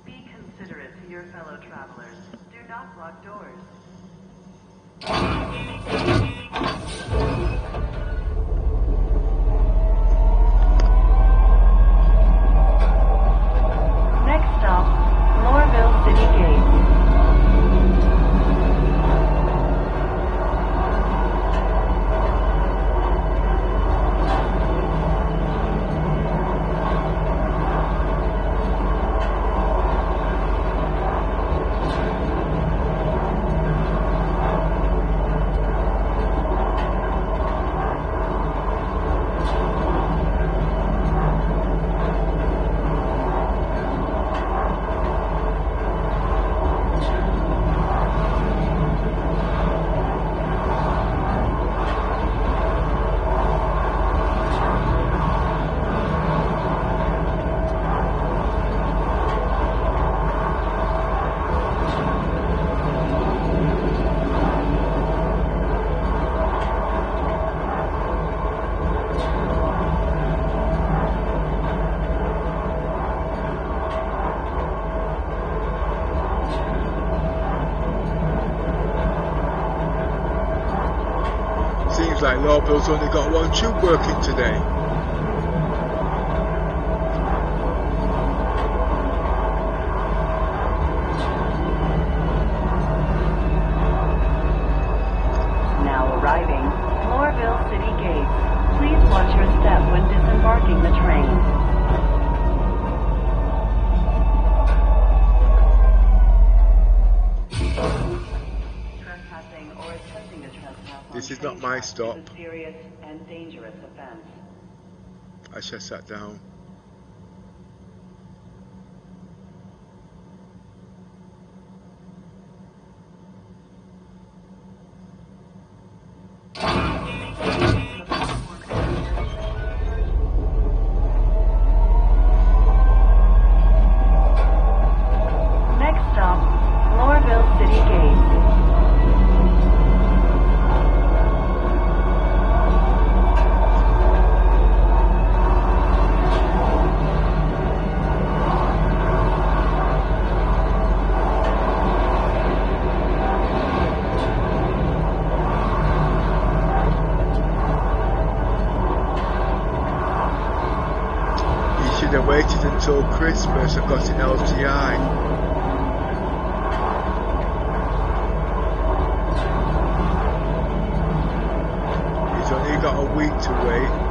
Be considerate to your fellow travelers. Do not block doors. Next stop, Lorville City Gate. Seems like Lorville's only got one tube working today. Now arriving, Lorville City Gate. Please watch your step when disembarking the train. Trespassing or attempting to trespass on This is train not my tracks stop. is a serious and dangerous offense. I should have sat down. Next stop, Lorville City Gate. He should have waited until Christmas and got an LTI. He's only got a week to wait.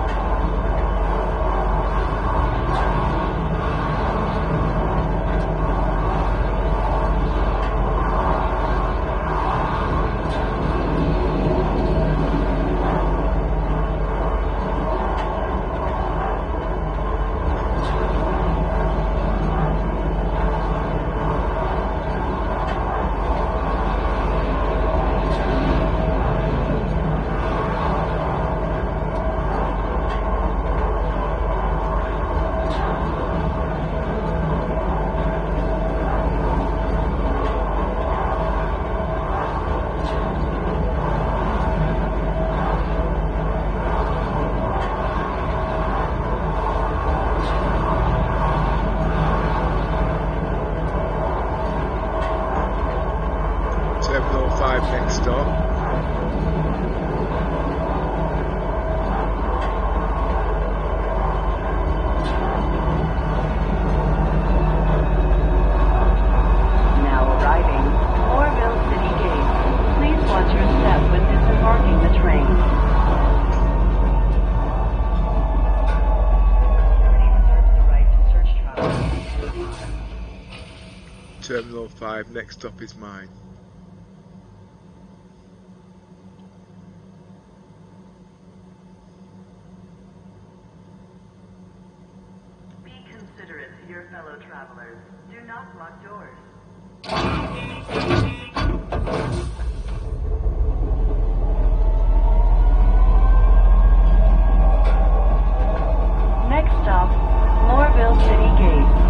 Terminal 5, next stop is mine. Be considerate to your fellow travelers. Do not block doors. Next stop, Lorville City Gate.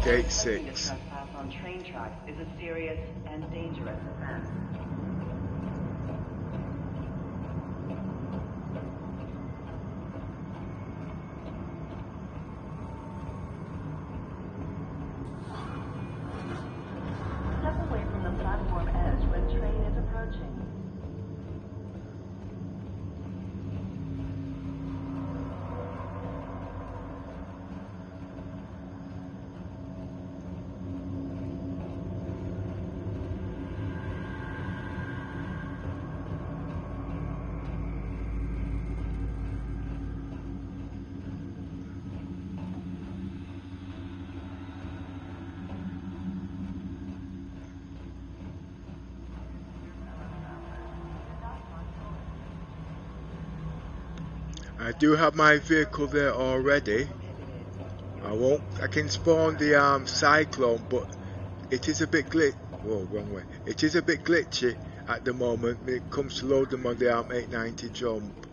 Gate 6. Trespass on train tracks is a serious and dangerous offense. Step away from the platform edge when train is approaching. I do have my vehicle there already. I can spawn the cyclone, but it is a bit wrong way. It is a bit glitchy at the moment when it comes to load them on the 890 jump.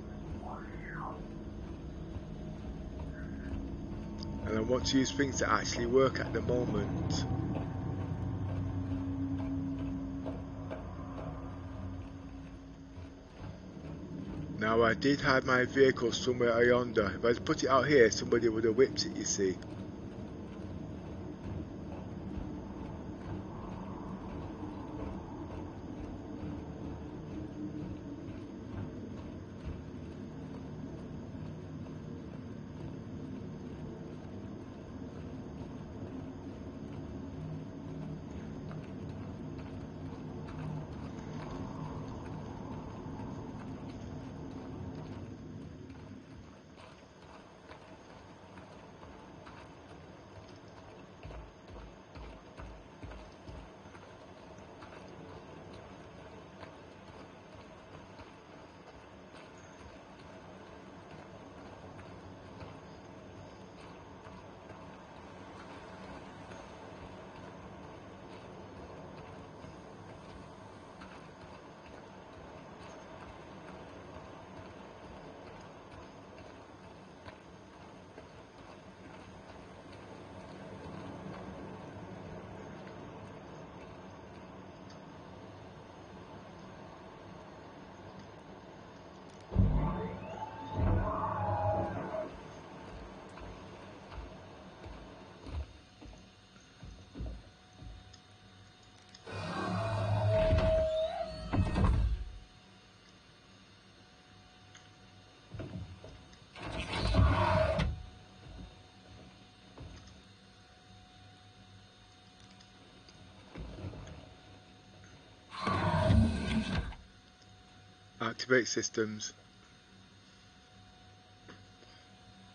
And I want to use things that actually work at the moment. Now I did have my vehicle somewhere yonder. If I put it out here, somebody would have whipped it, you see. Activate systems.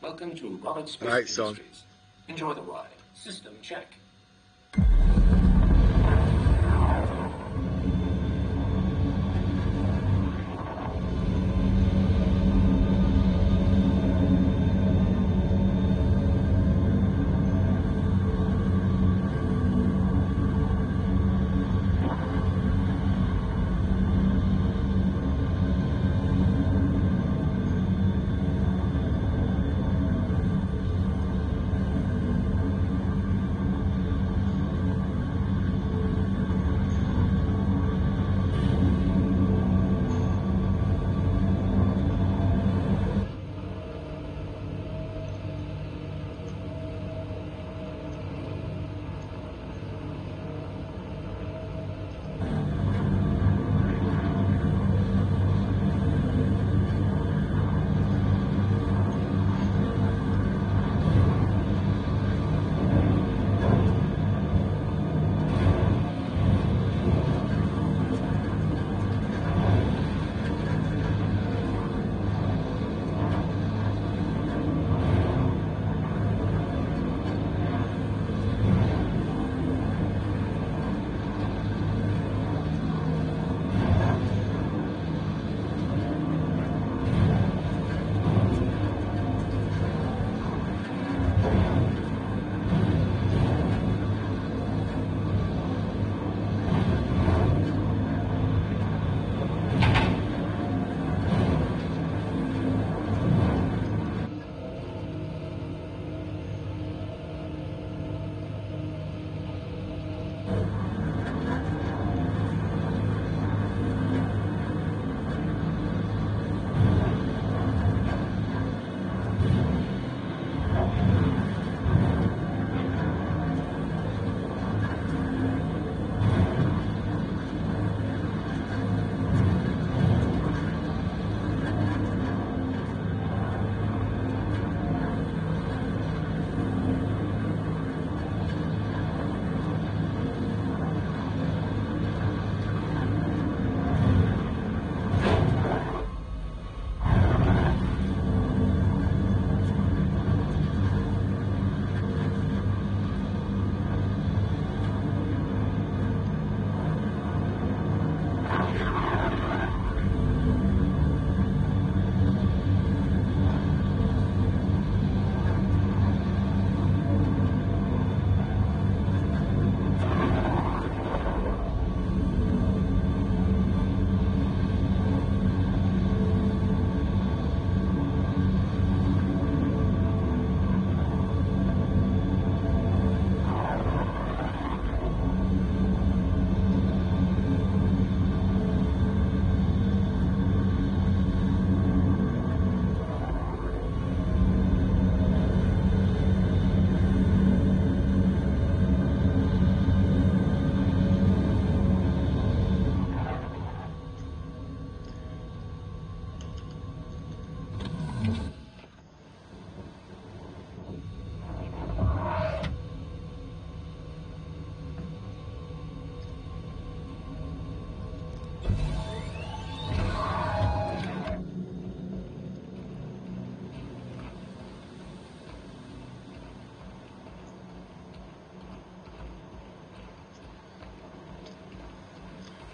Welcome to Robert's Space Lights on. Industries. Enjoy the ride. System check.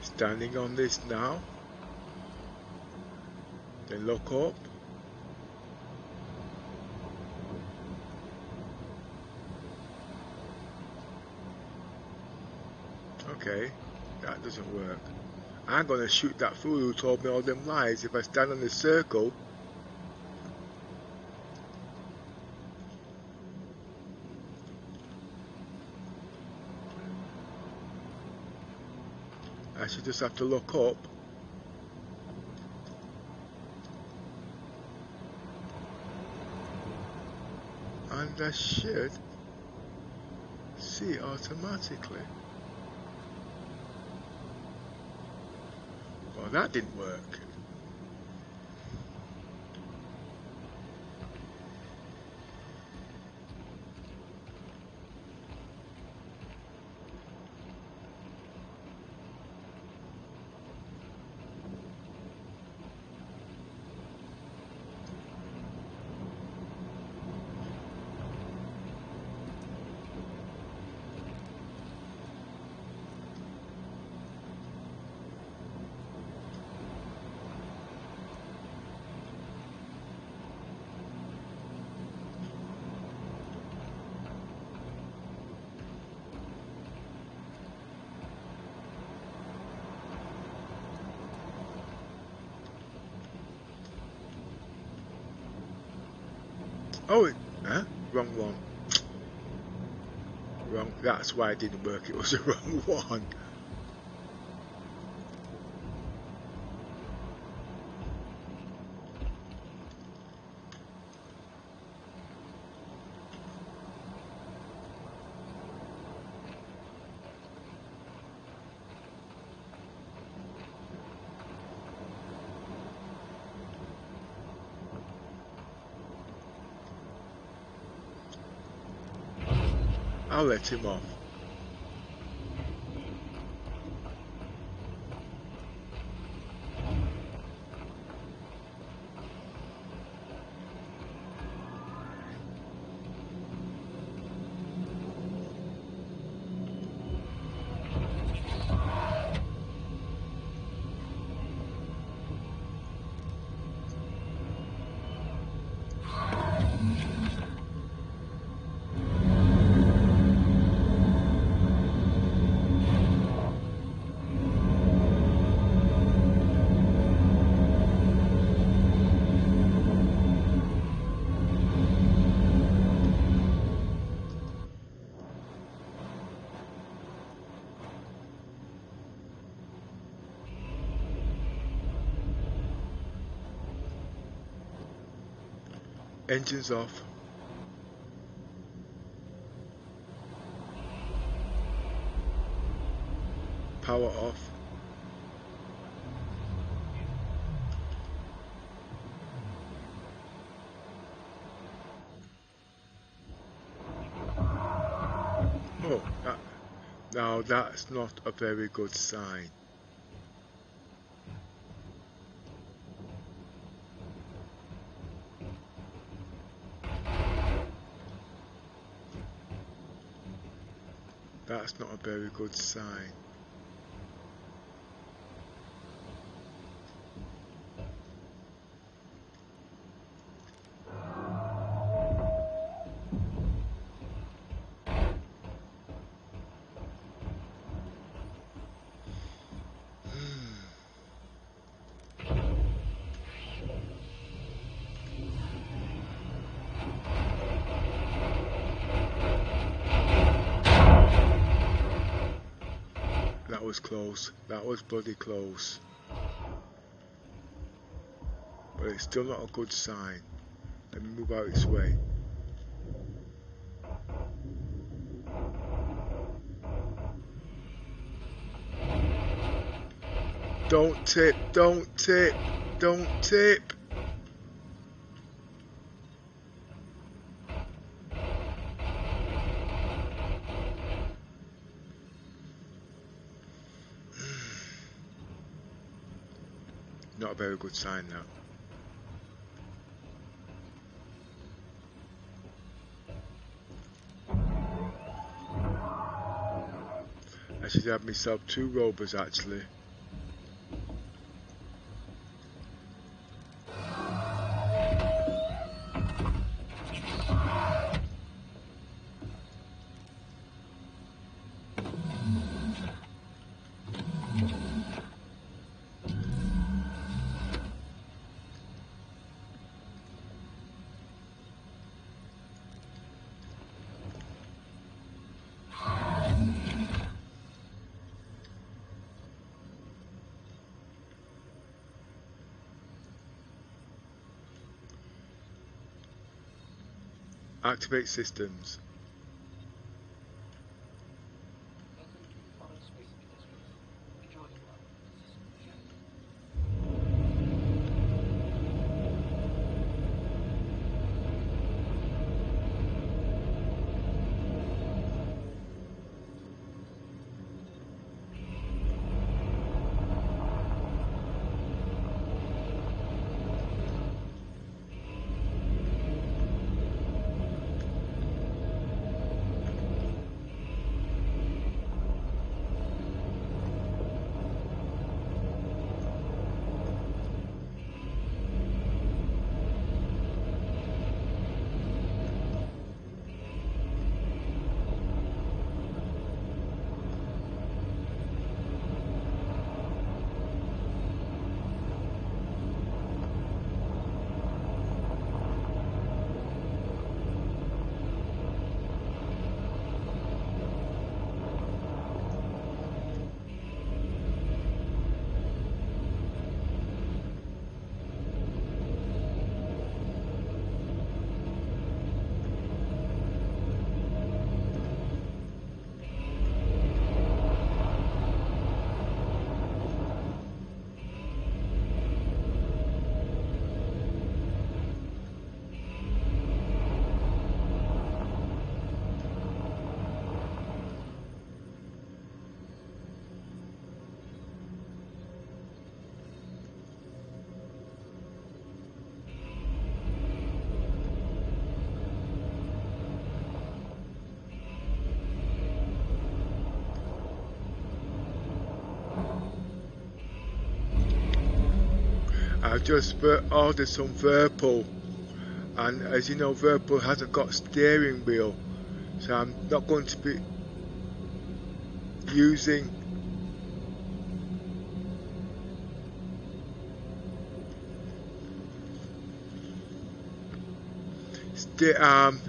Standing on this now, then look up. Okay, that doesn't work. I'm gonna shoot that fool who told me all them lies if I stand on the circle. I should just have to look up. And I should see automatically. Well, that didn't work. Oh, wrong one. Wrong. That's why it didn't work. It was the wrong one. I'll let him off. Engines off. Power off. Oh, now that's not a very good sign. That's not a very good sign. That was close. That was bloody close. But it's still not a good sign. Let me move out its way. Don't tip, don't tip, don't tip. Not a very good sign now. I should have myself 2 rovers actually. Activate systems. Welcome to the modern space industries. Enjoy the ride. System checked. I just ordered some Virpil, and as you know, Virpil hasn't got steering wheel, so I'm not going to be using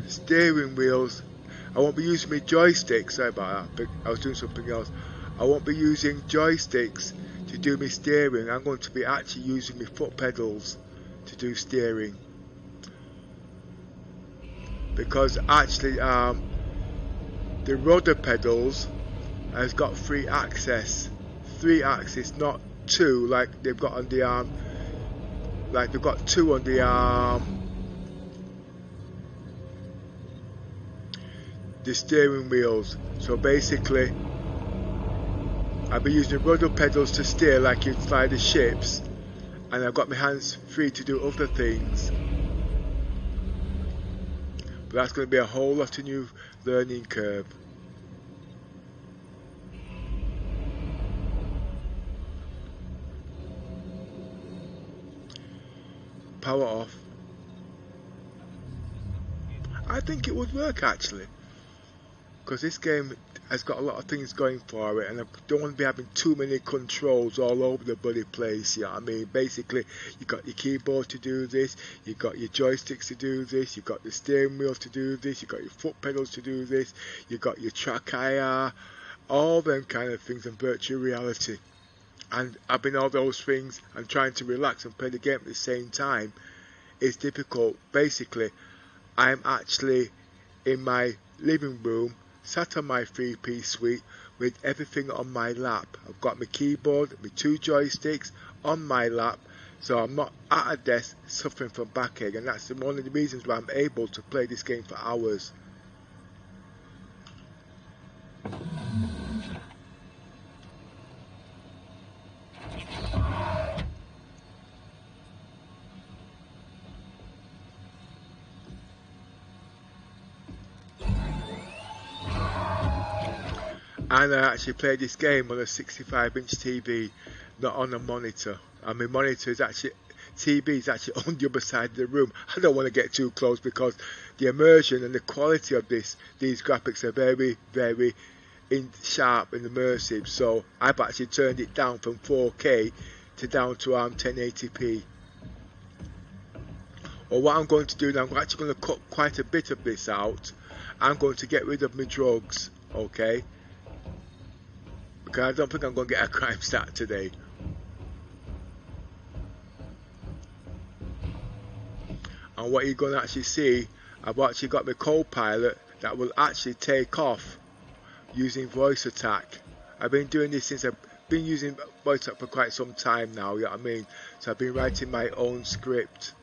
steering wheels. I won't be using my joysticks. Sorry about that, I was doing something else. I won't be using joysticks to do my steering. I'm going to be actually using my foot pedals to do steering, because actually the rudder pedals has got 3 axes, not 2 like they've got on the arm. Like they've got 2 on the steering wheels. So basically I'll be using the rudder pedals to steer like you'd fly the ships, and I've got my hands free to do other things. But that's going to be a whole lot of new learning curve. Power off. I think it would work actually, because this game has got a lot of things going for it, and I don't want to be having too many controls all over the bloody place. You know what I mean? Basically, you got your keyboard to do this, you got your joysticks to do this, you got the steering wheel to do this, you got your foot pedals to do this, you got your track IR, all them kind of things in virtual reality. And having all those things and trying to relax and play the game at the same time is difficult. Basically, I'm actually in my living room, sat on my 3-piece suite with everything on my lap. I've got my keyboard, my 2 joysticks on my lap, so I'm not at a desk suffering from backache, and that's one of the reasons why I'm able to play this game for hours. And I actually played this game on a 65-inch TV, not on a monitor. And my monitor is actually, TV is actually on the other side of the room. I don't want to get too close because the immersion and the quality of these graphics are very, very sharp and immersive. So I've actually turned it down from 4K to down to 1080p. Or what I'm going to do now, I'm actually going to cut quite a bit of this out. I'm going to get rid of my drugs, okay? Because I don't think I'm going to get a crime stat today. And what you're going to actually see, I've actually got my co-pilot that will actually take off using voice attack. I've been doing this since I've been using voice attack for quite some time now, you know what I mean? So I've been writing my own script.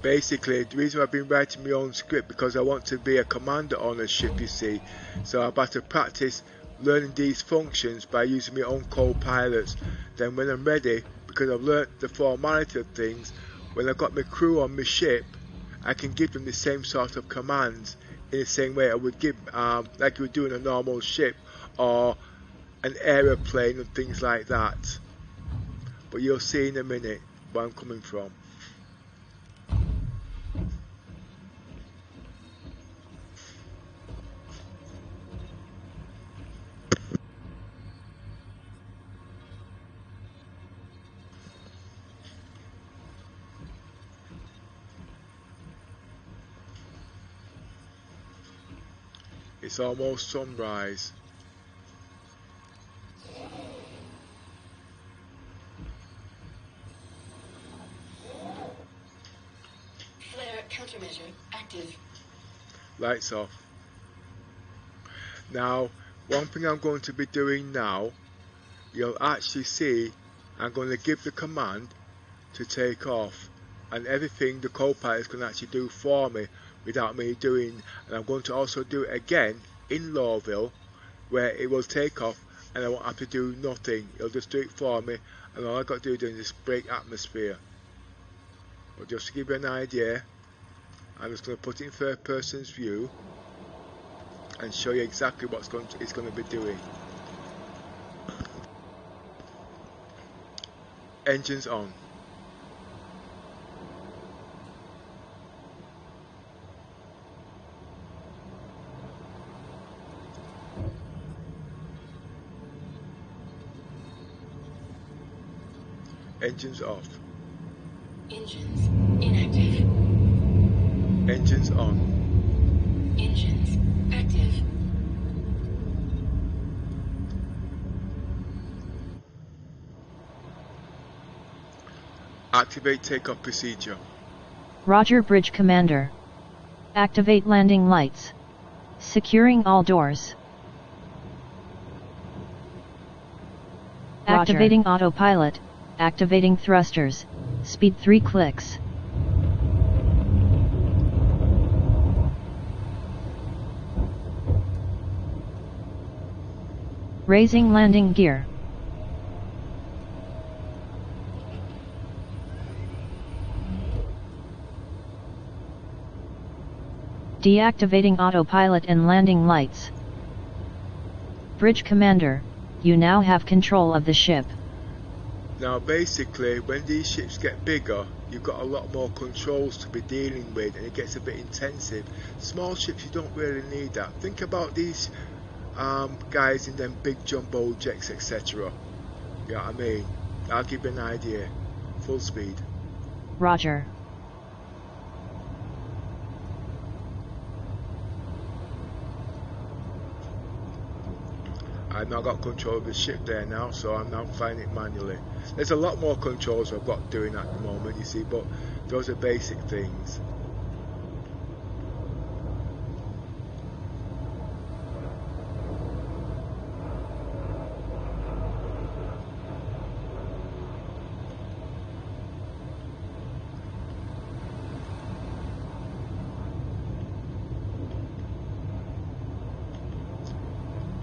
Basically, the reason I've been writing my own script because I want to be a commander on a ship, you see. So I've had to practice learning these functions by using my own co-pilots. Then when I'm ready, because I've learnt the formality of things, when I've got my crew on my ship, I can give them the same sort of commands in the same way I would give, like you would do in a normal ship or an aeroplane and things like that. But you'll see in a minute where I'm coming from. It's almost sunrise. Flare countermeasure active. Lights off. Now, one thing I'm going to be doing now, you'll actually see I'm going to give the command to take off, and everything the co-pilot can actually do for me without me doing, and I'm going to also do it again in Lowville where it will take off and I won't have to do nothing. It'll just do it for me, and all I've got to do is just break atmosphere. But just to give you an idea, I'm just going to put it in third person's view and show you exactly what it's going to be doing. Engines on. Engines off. Engines inactive. Engines on. Engines active. Activate takeoff procedure. Roger, Bridge Commander. Activate landing lights. Securing all doors. Roger. Activating autopilot. Activating thrusters. Speed 3 clicks. Raising landing gear. Deactivating autopilot and landing lights. Bridge Commander, you now have control of the ship. Now basically, when these ships get bigger, you've got a lot more controls to be dealing with and it gets a bit intensive. Small ships, you don't really need that. Think about these guys in them big jumbo jets, etc. You know what I mean? I'll give you an idea. Full speed. Roger. I've now got control of the ship there now, so I'm now flying it manually. There's a lot more controls I've got doing at the moment, you see, but those are basic things.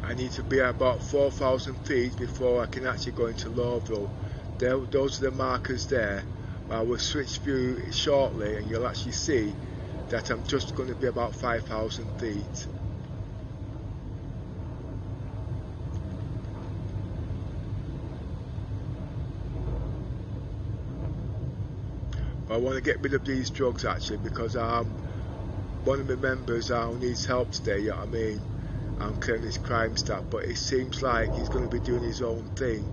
I need to be at about 4,000 feet before I can actually go into Lowville. Those are the markers there I will switch view shortly and you'll actually see that I'm just going to be about 5,000 feet. But I want to get rid of these drugs actually, because one of the members needs help today, you know what I mean? I'm clearing his crime stat, but it seems like he's going to be doing his own thing.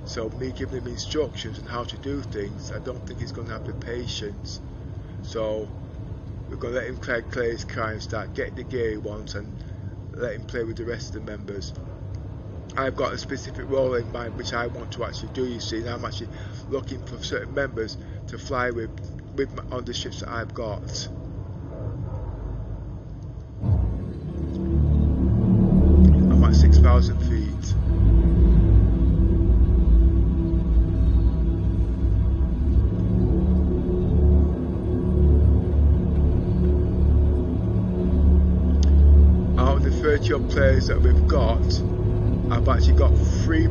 So me giving him instructions on how to do things, I don't think he's going to have the patience. So we're going to let him clear his crime stat, get the gear he wants, and let him play with the rest of the members. I've got a specific role in mind which I want to actually do, you see, and I'm actually looking for certain members to fly with on the ships that I've got. I'm at 6,000 feet. Out of the 30 odd players that we've got, I've actually got 4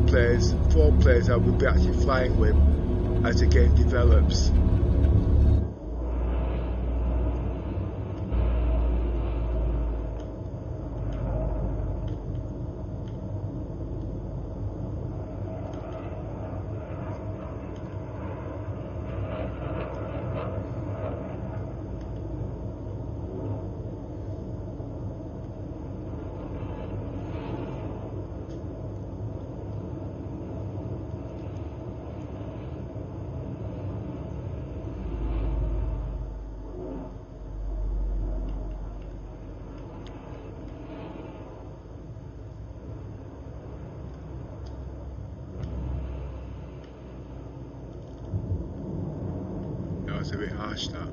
players I will be actually flying with as the game develops. It's a bit harsh that.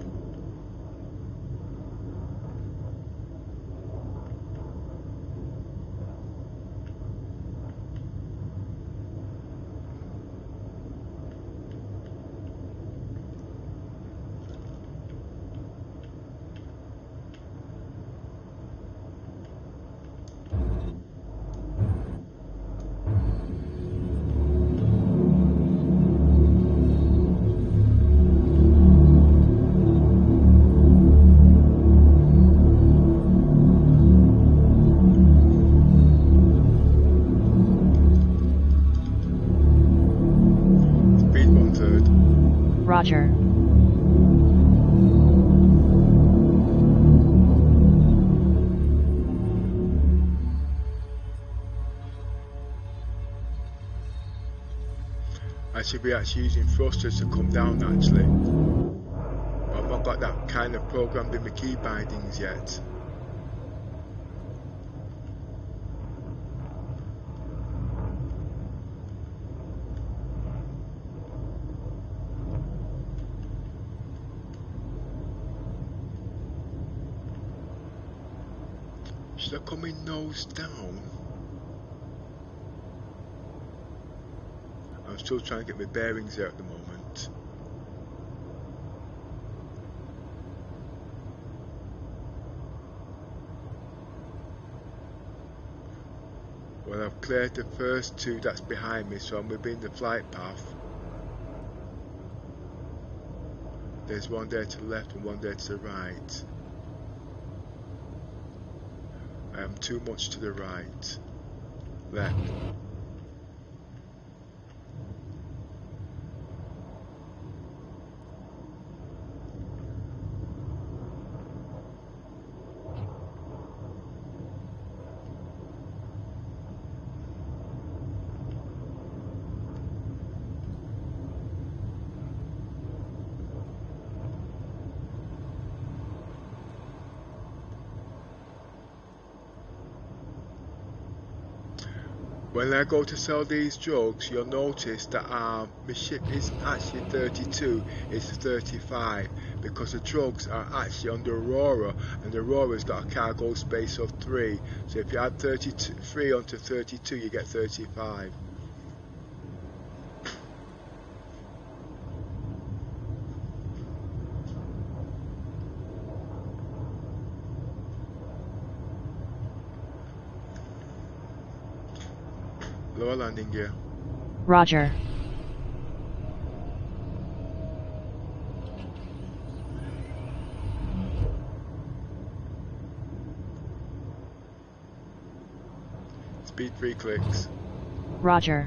Roger. I should be actually using thrusters to come down actually. I've not got that kind of programmed in the key bindings yet. Should I come in nose down? I'm still trying to get my bearings there at the moment. Well, I've cleared the first 2 that's behind me, so I'm within the flight path. There's one there to the left and one there to the right. I am too much to the right. Left. When I go to sell these drugs, you'll notice that my ship isn't actually 32, it's 35, because the drugs are actually on the Aurora, and the Aurora's got a cargo space of 3. So if you add 33 onto 32, you get 35. Lower landing gear. Roger. Speed 3 clicks. Roger.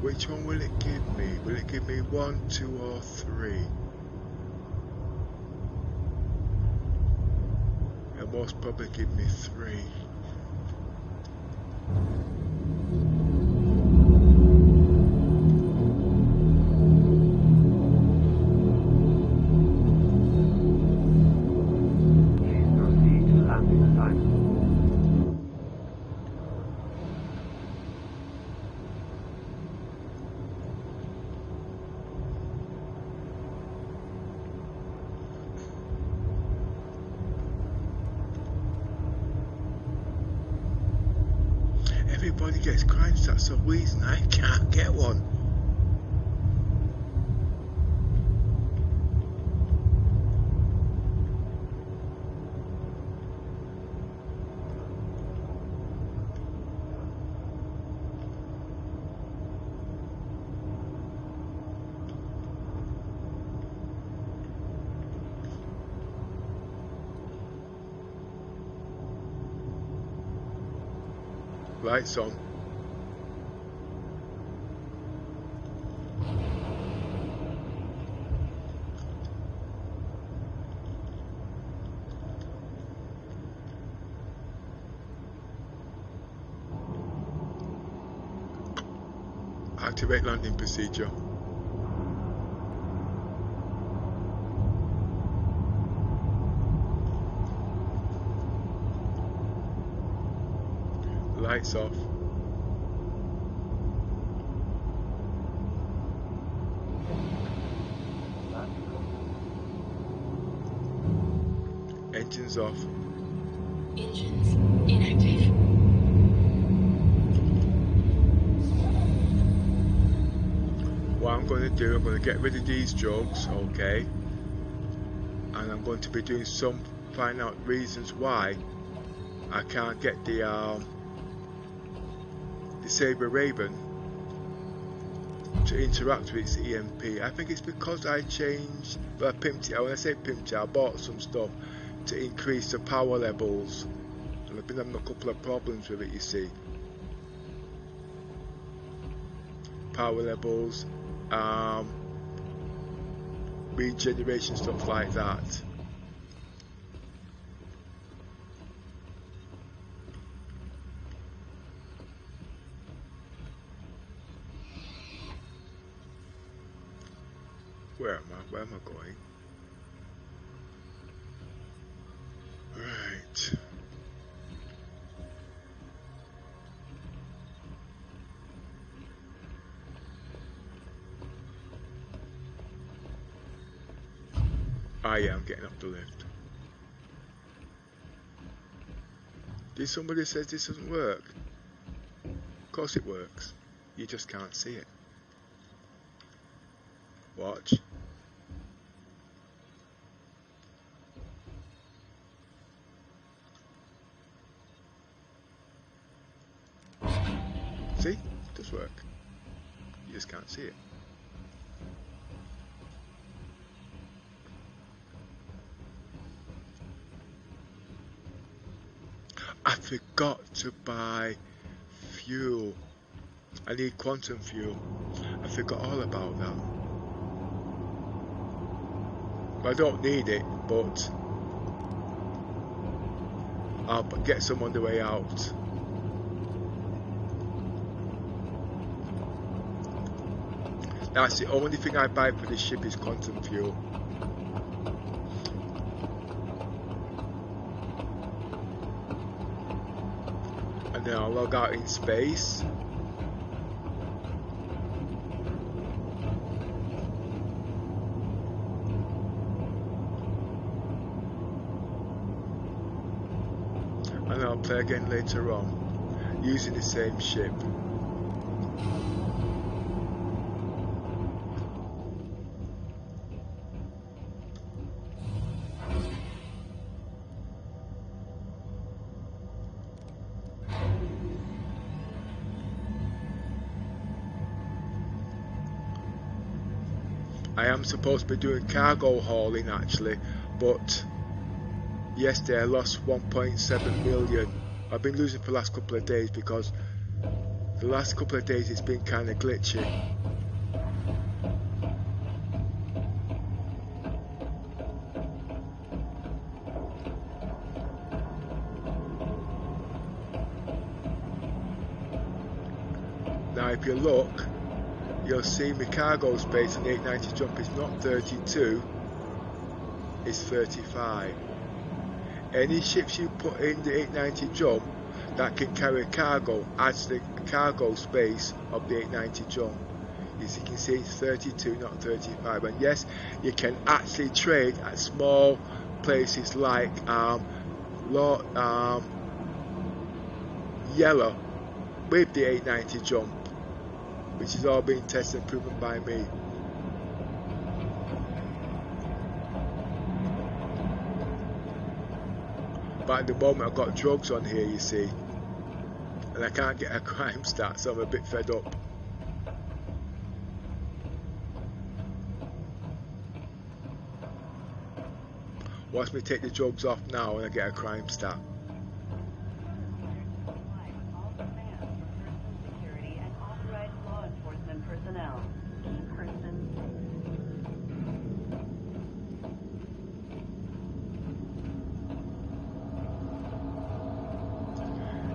Which one will it give me? Will it give me 1, 2 or 3? It'll most probably give me 3. Everybody gets crime stats, the reason I can't get one. Lights on. Activate landing procedure. Lights off. Engines off. Engines inactive. What I'm going to do, I'm going to get rid of these drugs, okay? And I'm going to be doing some, find out reasons why I can't get the sabre raven to interact with its EMP. I think it's because I changed, well, I pimped it. When I say pimped it, I bought some stuff to increase the power levels, and I've been having a couple of problems with it, you see. Power levels, regeneration, stuff like that. Where am I? Where am I going? Right. Yeah, I'm getting up the lift. Did somebody say this doesn't work? Of course it works. You just can't see it. Watch. See? It does work. You just can't see it. I forgot to buy fuel. I need quantum fuel. I forgot all about that. I don't need it, but I'll get some on the way out. That's the only thing I buy for this ship is quantum fuel. And then I'll log out in space. And I'll play again later on, using the same ship. I am supposed to be doing cargo hauling actually, but yesterday I lost 1.7 million. I've been losing for the last couple of days because the last couple of days it's been kind of glitchy. Now if you look, you'll see my cargo space on the 890 jump is not 32, it's 35. Any ships you put in the 890 jump that can carry cargo adds the cargo space of the 890 jump. As you can see, it's 32, not 35. And yes, you can actually trade at small places like Yellow with the 890 jump, which is all being tested and proven by me. But at the moment I've got drugs on here, you see, and I can't get a crime stat, so I'm a bit fed up. Watch me take the drugs off now and I get a crime stat. Security and authorized law enforcement personnel. Keep persons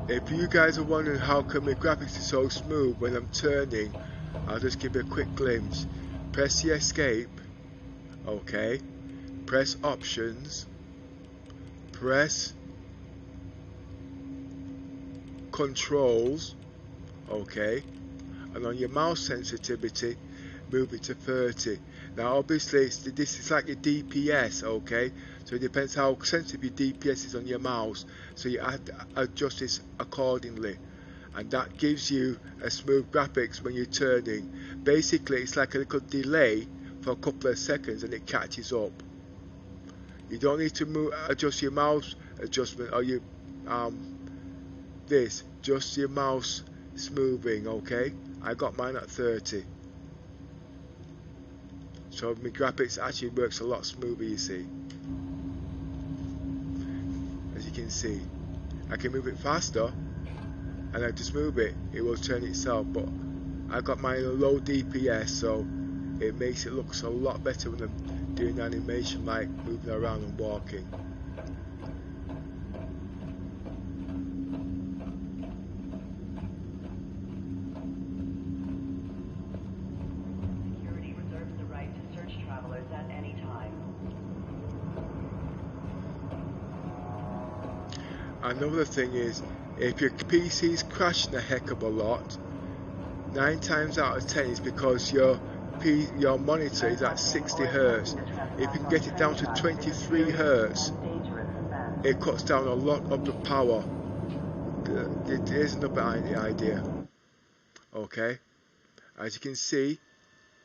If you guys are wondering how come my graphics are so smooth when I'm turning, I'll just give you a quick glimpse. Press the escape, okay, press options, press controls, okay, and on your mouse sensitivity move it to 30. Now obviously this is like your DPS, okay, so it depends how sensitive your DPS is on your mouse, so you have to adjust this accordingly, and that gives you a smooth graphics when you're turning. Basically it's like a little delay for a couple of seconds and it catches up. You don't need to adjust your mouse adjustment or your just your mouse smoothing, okay. I got mine at 30, so my graphics actually works a lot smoother, you see. As you can see, I can move it faster and I just move it, it will turn itself, but I got mine in a low DPS, so it makes it look a lot better when I'm doing animation like moving around and walking. security reserves the right to search travelers at any time. Another thing is, if your PC's crashing a heck of a lot, 9 times out of 10 is because your monitor is at 60 Hz. If you can get it down to 23 Hz, it cuts down a lot of the power. Here's another idea. Okay, as you can see,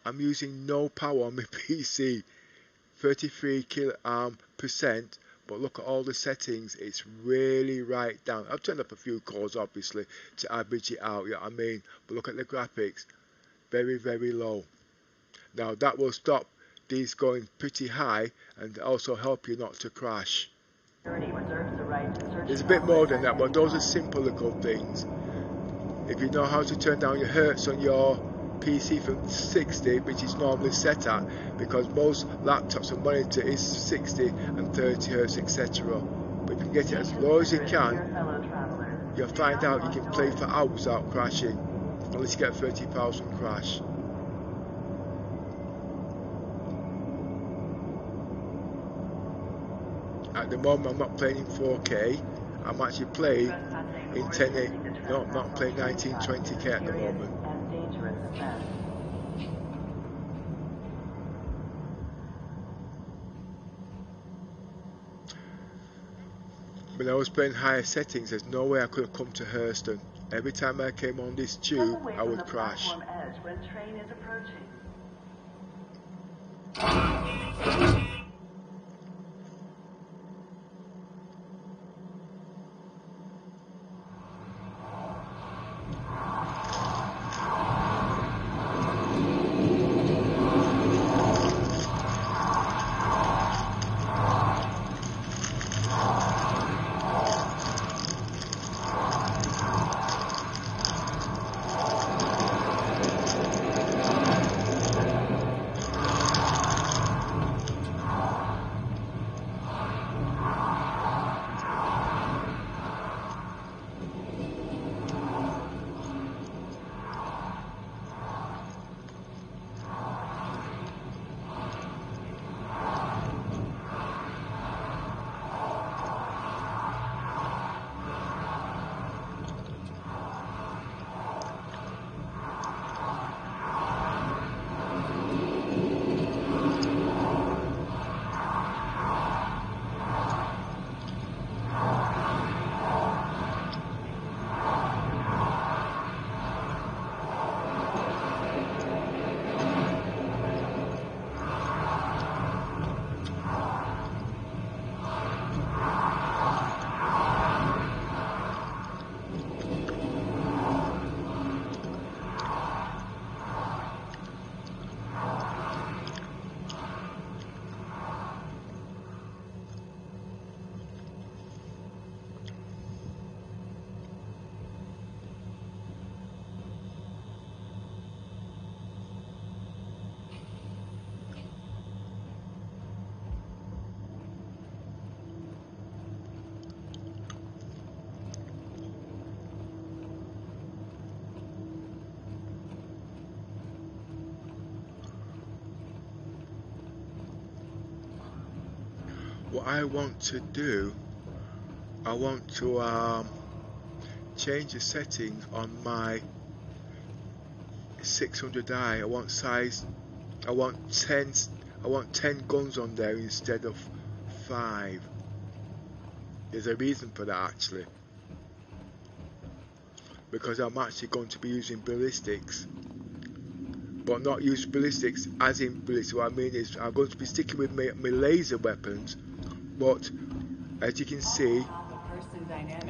I'm using no power on my PC, 33%, but look at all the settings, it's really right down. I've turned up a few cores obviously to average it out, you know what I mean, but look at the graphics, very, very low. Now that will stop these going pretty high and also help you not to crash. There's a bit more than that, but those are simple little things. If you know how to turn down your hertz on your PC from 60, which is normally set at, because most laptops and monitor is 60 and 30 Hz, etc. But if you can get it as low as you can, you'll find out you can play for hours without crashing, unless you get 30,000 crash. At the moment I'm not playing in 4K, I'm actually playing in 1080, no, I'm not playing 1920K at the moment. When I was playing higher settings, there's no way I could have come to Hurston. Every time I came on this tube, I would crash. what I want to do, I want to change the settings on my 600i. I want 10 guns on there instead of 5. There's a reason for that actually, because I'm actually going to be using ballistics, but not use ballistics as in ballistics. What I mean is I'm going to be sticking with my laser weapons, but as you can see,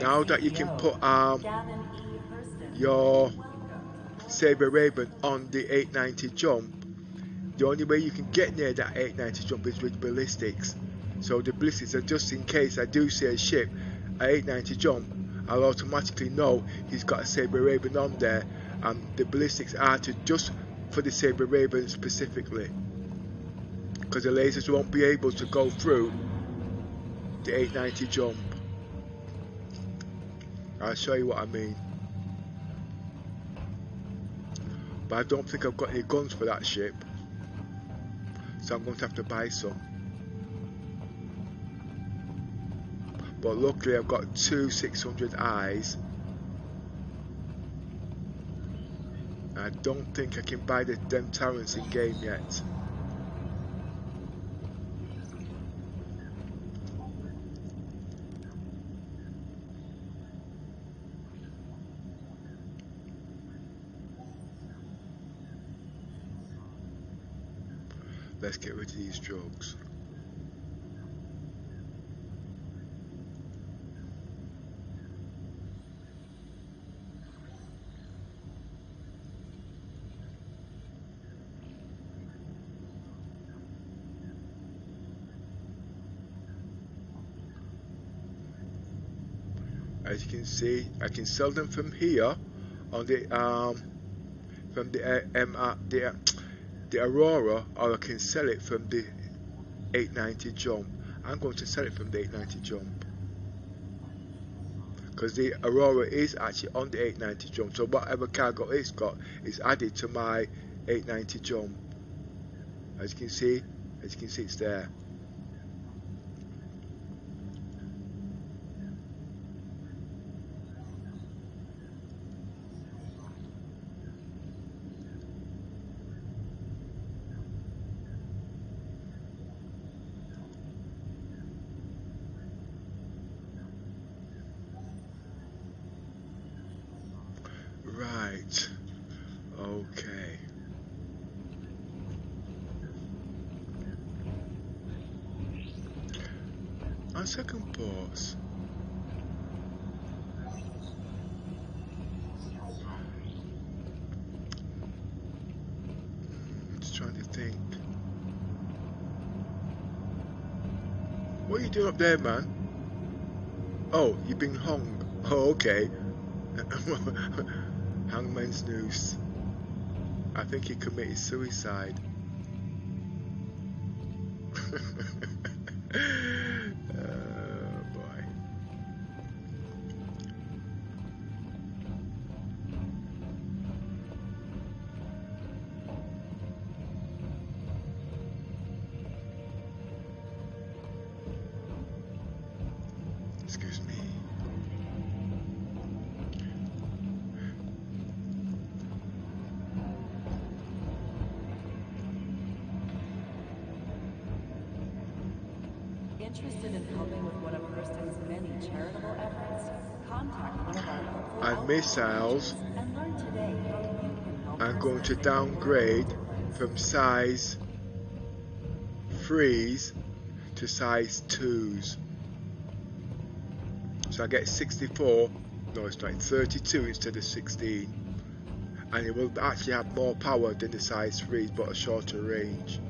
now that you can put your sabre raven on the 890 jump, the only way you can get near that 890 jump is with ballistics. So the ballistics are just in case I do see a ship at 890 jump, I'll automatically know he's got a sabre raven on there, and the ballistics are to just for the sabre raven specifically, because the lasers won't be able to go through the 890 jump. I'll show you what I mean. But I don't think I've got any guns for that ship, so I'm going to have to buy some. But luckily I've got 2 600i's. I don't think I can buy them turrets in game yet. Let's get rid of these drugs. As you can see, I can sell them from here on the Aurora, or I can sell it from the 890 jump. I'm going to sell it from the 890 jump, because the Aurora is actually on the 890 jump, so whatever cargo it's got is added to my 890 jump. As you can see it's there. Right, okay. On second pause, just trying to think. What are you doing up there, man? Oh, you've been hung. Oh, okay. Hangman's noose. I think he committed suicide. Oh boy. Excuse me. Interested in helping with one of Hurston's many charitable efforts? Contact one of our helpful And missiles, and learn today how you can help I'm going to Hurston downgrade in the world. from size 3s to size 2s. So I get 64, no it's not, 32 instead of 16. And it will actually have more power than the size 3s, but a shorter range.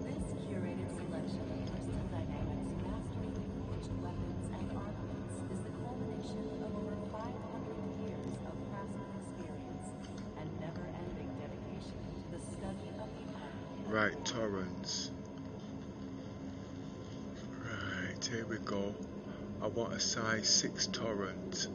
This curated selection of Hurston Dynamics mastery forged weapons and armaments is the culmination of over 500 years of craftsman experience and never-ending dedication to the study of the art. Right, torrents. Right. here we go. I want a size 6 torrent.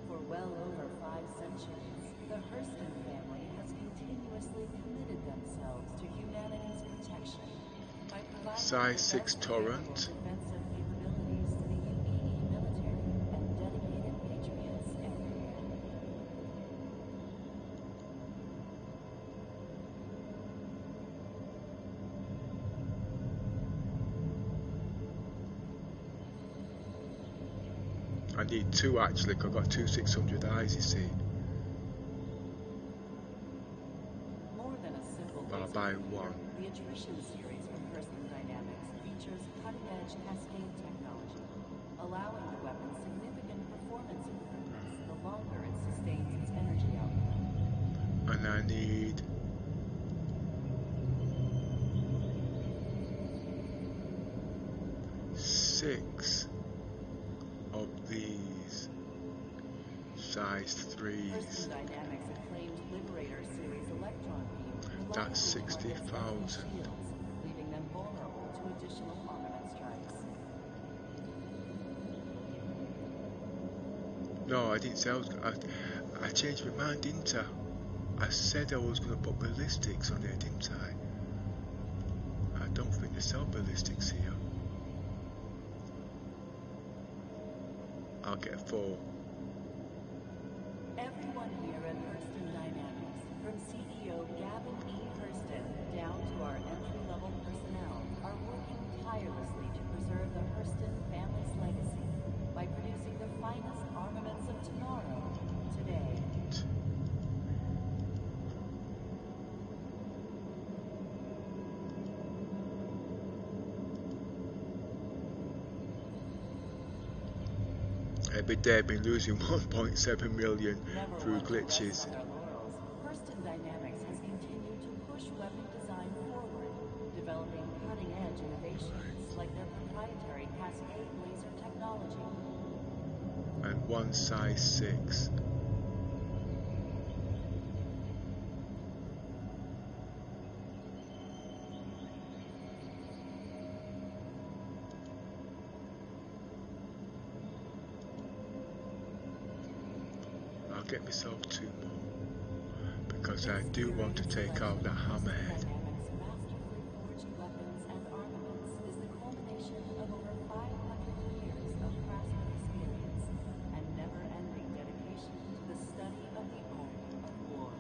For well over 5 centuries, the Hurston family has continuously committed themselves to humanity's protection by providing Size the 6 best available torrent. defensive capabilities to the UEE military and dedicated patriots everywhere. I need 2 actually, 'cause I've got 2 600Is, you see. More than a simple I'll laser buy feeder, 1. the attrition series from Hurston Dynamics features cutting-edge cascade technology, allowing the weapon significant performance improvements the longer it sustains its energy output. And I need 6 of these size 3s. Hurston Dynamics acclaimed Liberator series electron beam That's reliably targets enemy 60,000. shields, leaving them vulnerable to additional armament strikes. No, I didn't say I changed my mind, didn't I? I said I was going to put ballistics on there, didn't I? I don't think they sell ballistics here. I'll get 4. Everyone here at Hurston Dynamics, from CEO Gavin E. Hurston down to our entry-level personnel, are working tirelessly to preserve the Hurston family's legacy by producing the finest armaments of tomorrow, today. Every day I've been losing 1.7 million Never through one to rest glitches. on their laurels, Hurston Dynamics has continued to push weapon design forward, developing cutting-edge innovations like their proprietary cascade laser technology. And 1 size 6. I'll get myself 2 more because I do want to take out that hammerhead. Dynamics masterfully forged weapons and armaments is the culmination of over 500 years of craftsman experience and never-ending dedication to the study of the art of war.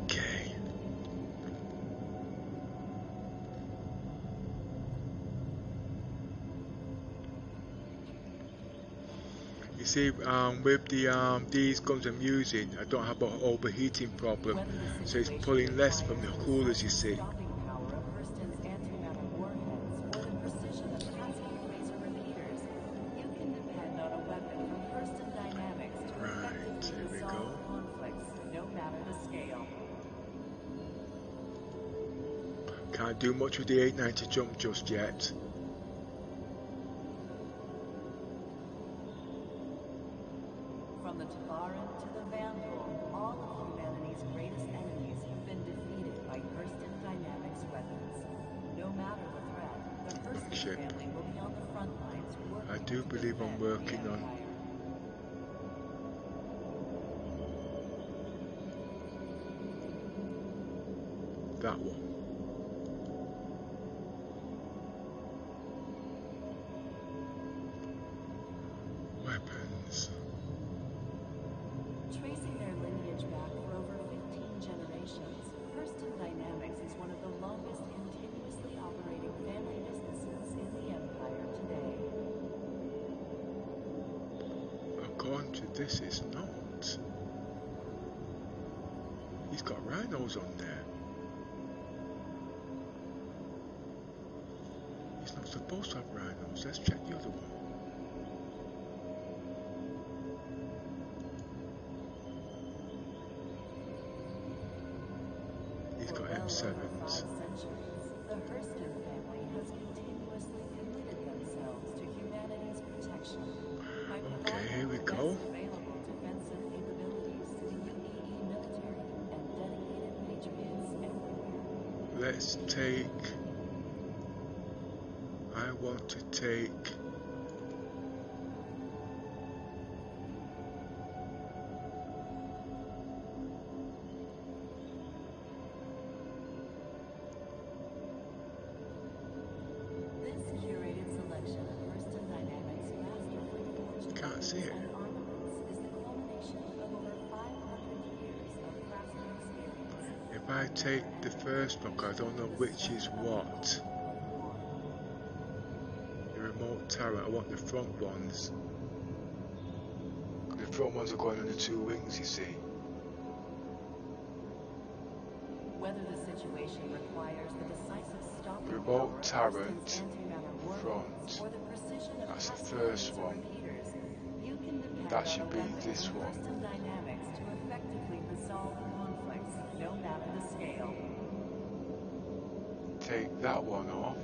Okay. You see, with the these guns I'm using, I don't have an overheating problem, Whether the so it's situation pulling less from the requires coolers, you decisive see. stopping power of Hurston's antimatter warheads or the precision of cascade laser repeaters, you can depend on a weapon from Hurston Dynamics to Right, effectively here we resolve go. conflicts, no matter the scale. Can't do much with the 890 jump just yet. From the Tabaran to the Vandal, all of humanity's greatest enemies have been defeated by Hurston Dynamics weapons. No matter the threat, the Hurston Ship. family will be on the front lines working I do to believe I'm defend working the on Empire. that one. Weapons. Tracing their lineage back for over 15 generations, Hurston Dynamics is one of the longest continuously operating family businesses in the Empire today. According to this, it's not. He's got rhinos on there. He's not supposed to have rhinos. Let's check the other one. He's got For well over 5 M7s. centuries, the Hurston family has continuously committed themselves to humanity's protection let's take, I want to take This curated selection of Hurston Dynamics masterfully forged Can't see it. and armaments is the culmination of over 500 years of craftsman experience. If I take the first block, I don't know which is what. The remote turret, I want the front ones. The front ones are going on the two wings, you see. Whether the situation requires the decisive stopping Remote power of turret, Hurston's anti-matter warheads front. or the precision of That's the Hurston first laser one. repeaters, you can depend That on should a be weapon this from one. Hurston Dynamics to effectively resolve conflicts, no matter the scale. Take that one off.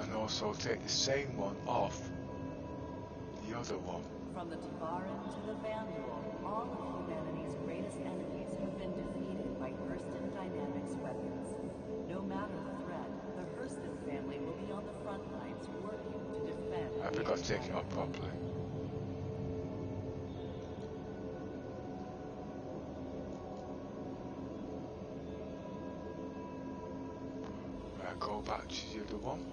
And also take the same one off the other one. From the Tavaran to the Vandal, all of humanity's greatest enemies have been defeated by Hurston Dynamics weapons. No matter the threat, the Hurston family will be on the front lines working to defend. I forgot to take it off properly. Right, go back to the other one.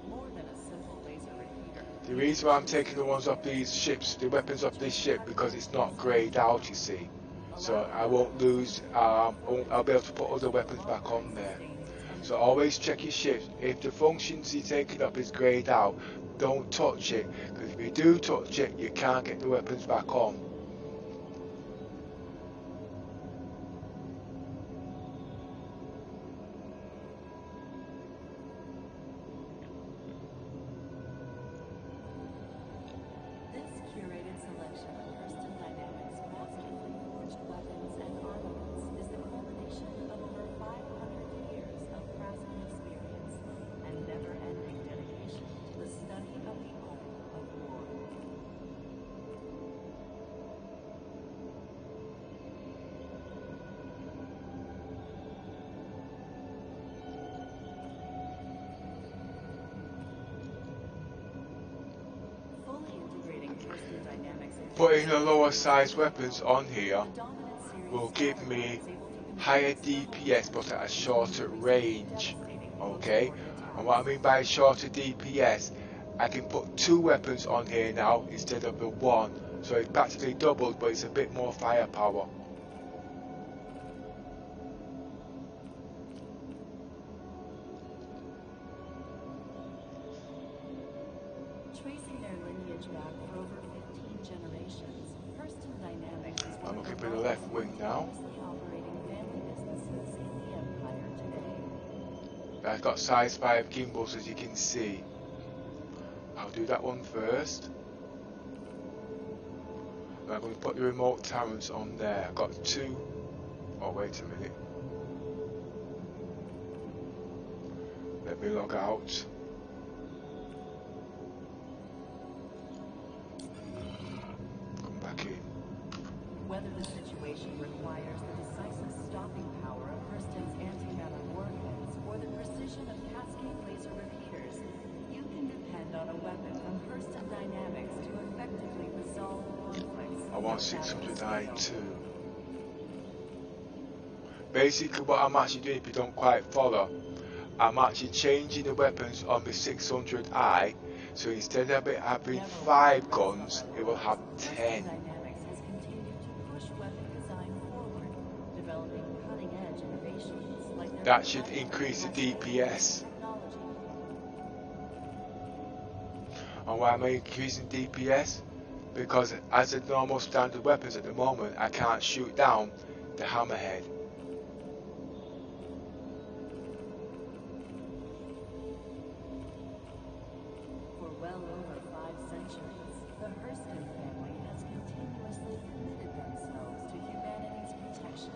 More than a simple laser repeater. The reason why I'm taking the ones off these ships, the weapons off this ship, because it's not greyed out, you see. So I won't lose, I'll be able to put other weapons back on there. So always check your ships. If the functions you're taking up is greyed out, don't touch it. Because if you do touch it, you can't get the weapons back on. This curated selection of Hurston Dynamics masterfully forged weapons and armaments is the culmination of over 500 years of craftsman experience and never-ending dedication to the study of the art of war. Fully integrating Hurston Dynamics into Putting the lower size weapons on here the dominant series will give me is able to higher control DPS but at a shorter range. devastating Okay? close-quarter And what I attacks. mean by shorter DPS, I can put two weapons on here now instead of the one. So it's practically doubled, but it's a bit more firepower. Tracing their lineage back for over 15 generations, Hurston Dynamics is one I'm of looking the for the largest left wing now. continuously operating family businesses in the Empire today. I've got size 5 gimbals, as you can see. I'll do that one first. And I'm going to put the remote turrets on there. I've got two. Oh, wait a minute. Let me log out. Come back in. Whether the situation requires the decisive stopping power of Hurston's antimatter warheads or the precision of cascade laser repeaters, you can depend on a weapon from Hurston Dynamics to effectively resolve conflicts. I want no matter the 600i scale. too. Basically what I'm actually doing, if you don't quite follow, I'm actually changing the weapons on the 600i, so instead of it having 5 guns, it will have 10. Dynamics has continued to push weapon design forward, developing cutting-edge innovations like their That should increase the DPS. technology. And why am I increasing DPS? Because as the normal standard weapons at the moment, I can't shoot down the hammerhead. For well over 5 centuries, the Hurston family has continuously committed themselves to humanity's protection,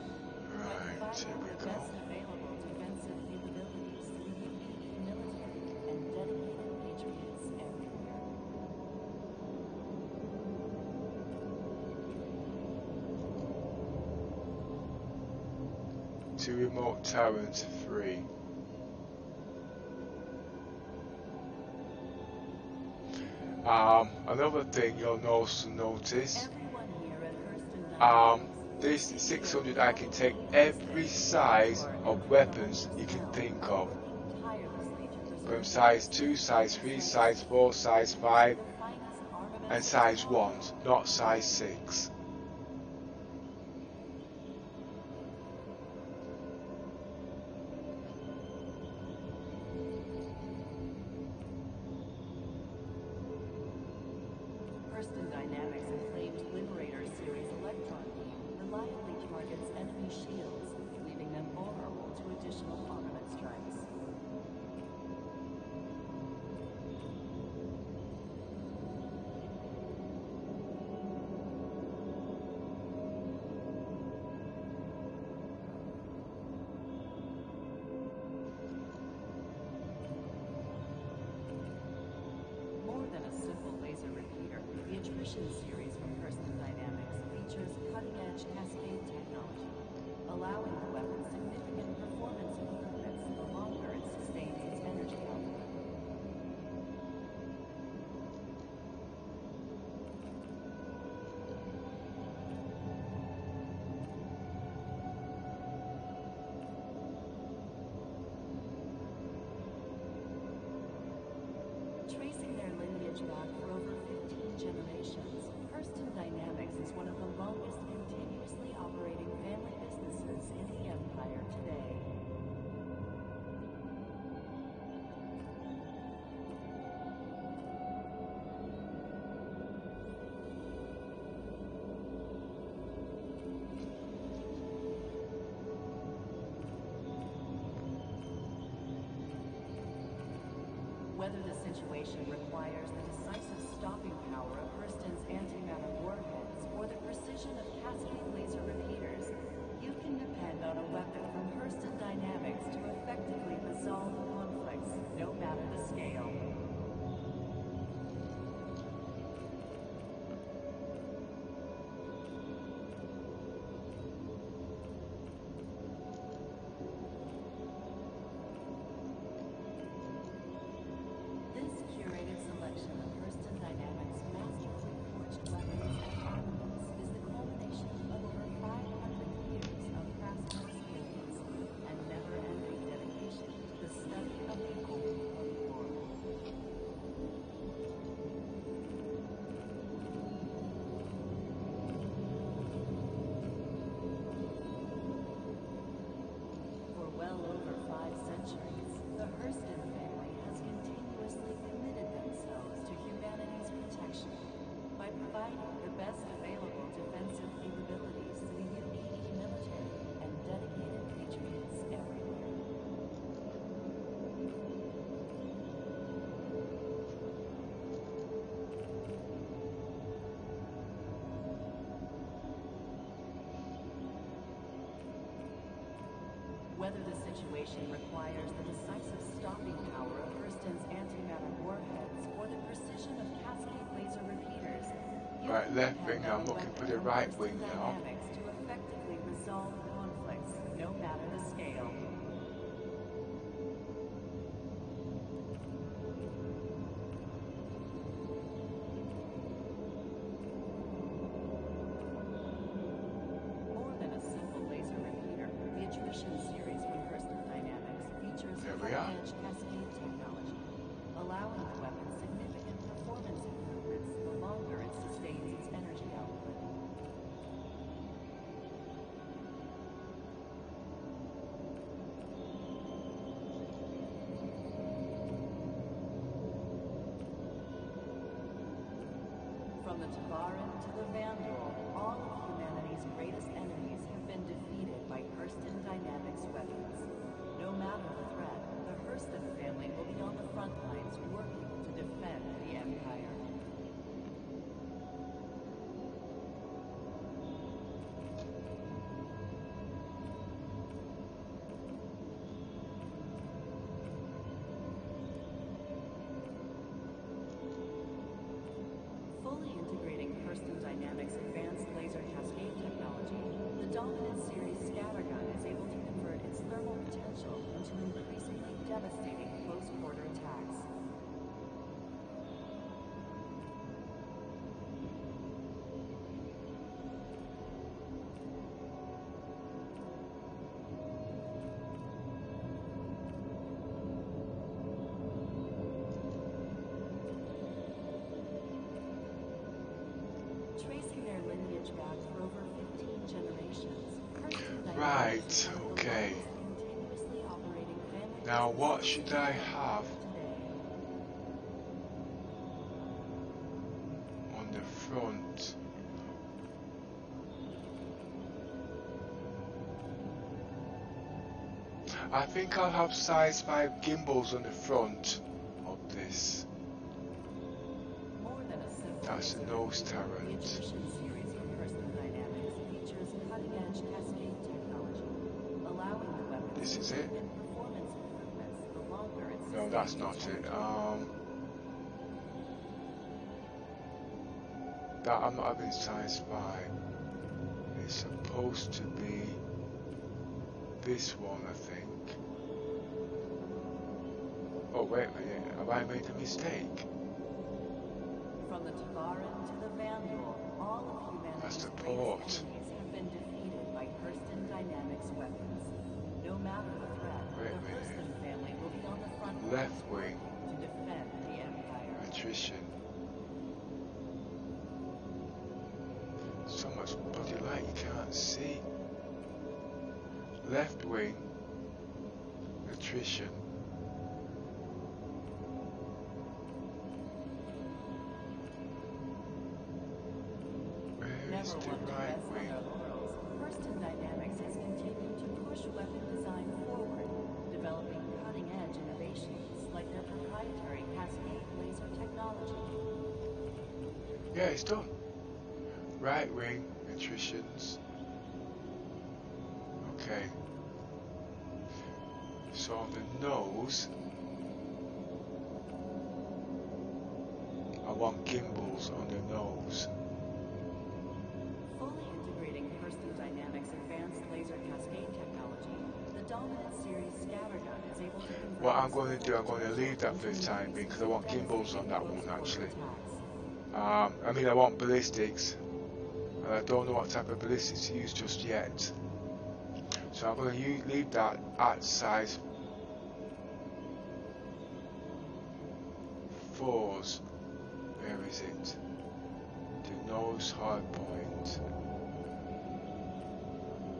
Right, here providing we the go. best available defensive capabilities through unique military and dedicated patriots everywhere. to remote terrains 3. Another thing you'll also notice, Everyone here at Hurston Dynamics this 600 I can take every size of weapons you can think of. working tirelessly to preserve From size 2, size 3, size 4, size 5 the finest armaments and size 1, not size 6. Hurston Dynamics acclaimed Liberator Series electron beam reliably targets enemy shields, leaving them vulnerable to additional armament strikes. More than a simple laser repeater, the attrition series from Hurston Dynamics features cutting-edge cascade technology, allowing the weapon significant performance improvements the longer it sustains its energy output. Tracing their lineage back for over 15 generations, Hurston Dynamics is one of the longest continuously operating family businesses in the Empire today. Whether the situation requires the decisive stopping power of Hurston's antimatter warheads or the precision of cascade laser repeaters, you can depend on a weapon from Hurston Dynamics to effectively resolve conflicts, no matter the scale. This curated selection of Hurston Dynamics masterfully forged weapons and armaments is the culmination of over 500 years of craftsman experience and never-ending dedication to the study of the art of war. For well over 5 centuries, the Hurston family has continuously committed themselves to humanity's protection by providing the best available defensive capabilities to the unique military and dedicated patriots everywhere. Whether the situation requires the decisive stopping power of Hurston's antimatter warheads or the precision of cascade laser repeaters, you Right, can left depend wing, on I'm a looking for weapon the from right Hurston wing now. Dynamics to effectively resolve conflicts, no matter the scale. More than a simple laser repeater, the attrition series from Hurston Dynamics features There we are. cutting-edge cascade technology, allowing the weapon significant performance improvements the longer it sustains its energy output. From the Tabaran to the Vandal, all of humanity's greatest enemies have been defeated by Hurston Dynamics weapons. No matter the threat, the Hurston family will be on the front lines working to defend the Empire. Fully integrating Hurston Dynamics' advanced laser cascade technology, the dominant series scattergun is able to convert into increasingly devastating close-quarter attacks. Tracing their lineage back for over 15 generations, Kirsten Dynamics Right, is one of the okay. longest continuously operating family Now what businesses should in I the have today. on the front? I think I'll have size 5 gimbals on the front of this. More than a simple That's laser a nose the turret. Attrition series from Kirsten Dynamics features cutting-edge cascade technology, allowing the weapon This to is it? implement performance improvements the longer it No, sustains that's not its it. energy. That I'm not having size 5. It's supposed to be this one, I think. Oh wait a minute, have I made a mistake? From the Tavaran to the Vandal, all of humanity's That's the greatest port. enemies have been defeated by Kirsten Dynamics weapons. No matter the threat, Wait a the minute. Kirsten family will be on the front Left lines wing. working to defend the Empire. Attrition. So much bloody light you can't see. Left wing. Attrition. Where is Never the one to right rest on wing? their laurels, Kirsten Dynamics has continued to push weapon design forward, developing cutting-edge innovations like their proprietary cascade laser technology. Yeah, it's done. Right wing. Attritions. Okay. So on the nose, I want gimbals on the nose. Fully integrating Kirsten Dynamics' advanced laser cascade technology, the dominant series scatter gun is able to convert What I'm its going to do, I'm thermal going to leave potential that for the into time being because I want increasingly gimbals on that one devastating actually. close-quarter attacks. I mean I want ballistics, and I don't know what type of ballistics to use just yet. So I'm going to leave that at size 4s. Where is it? The nose hard point.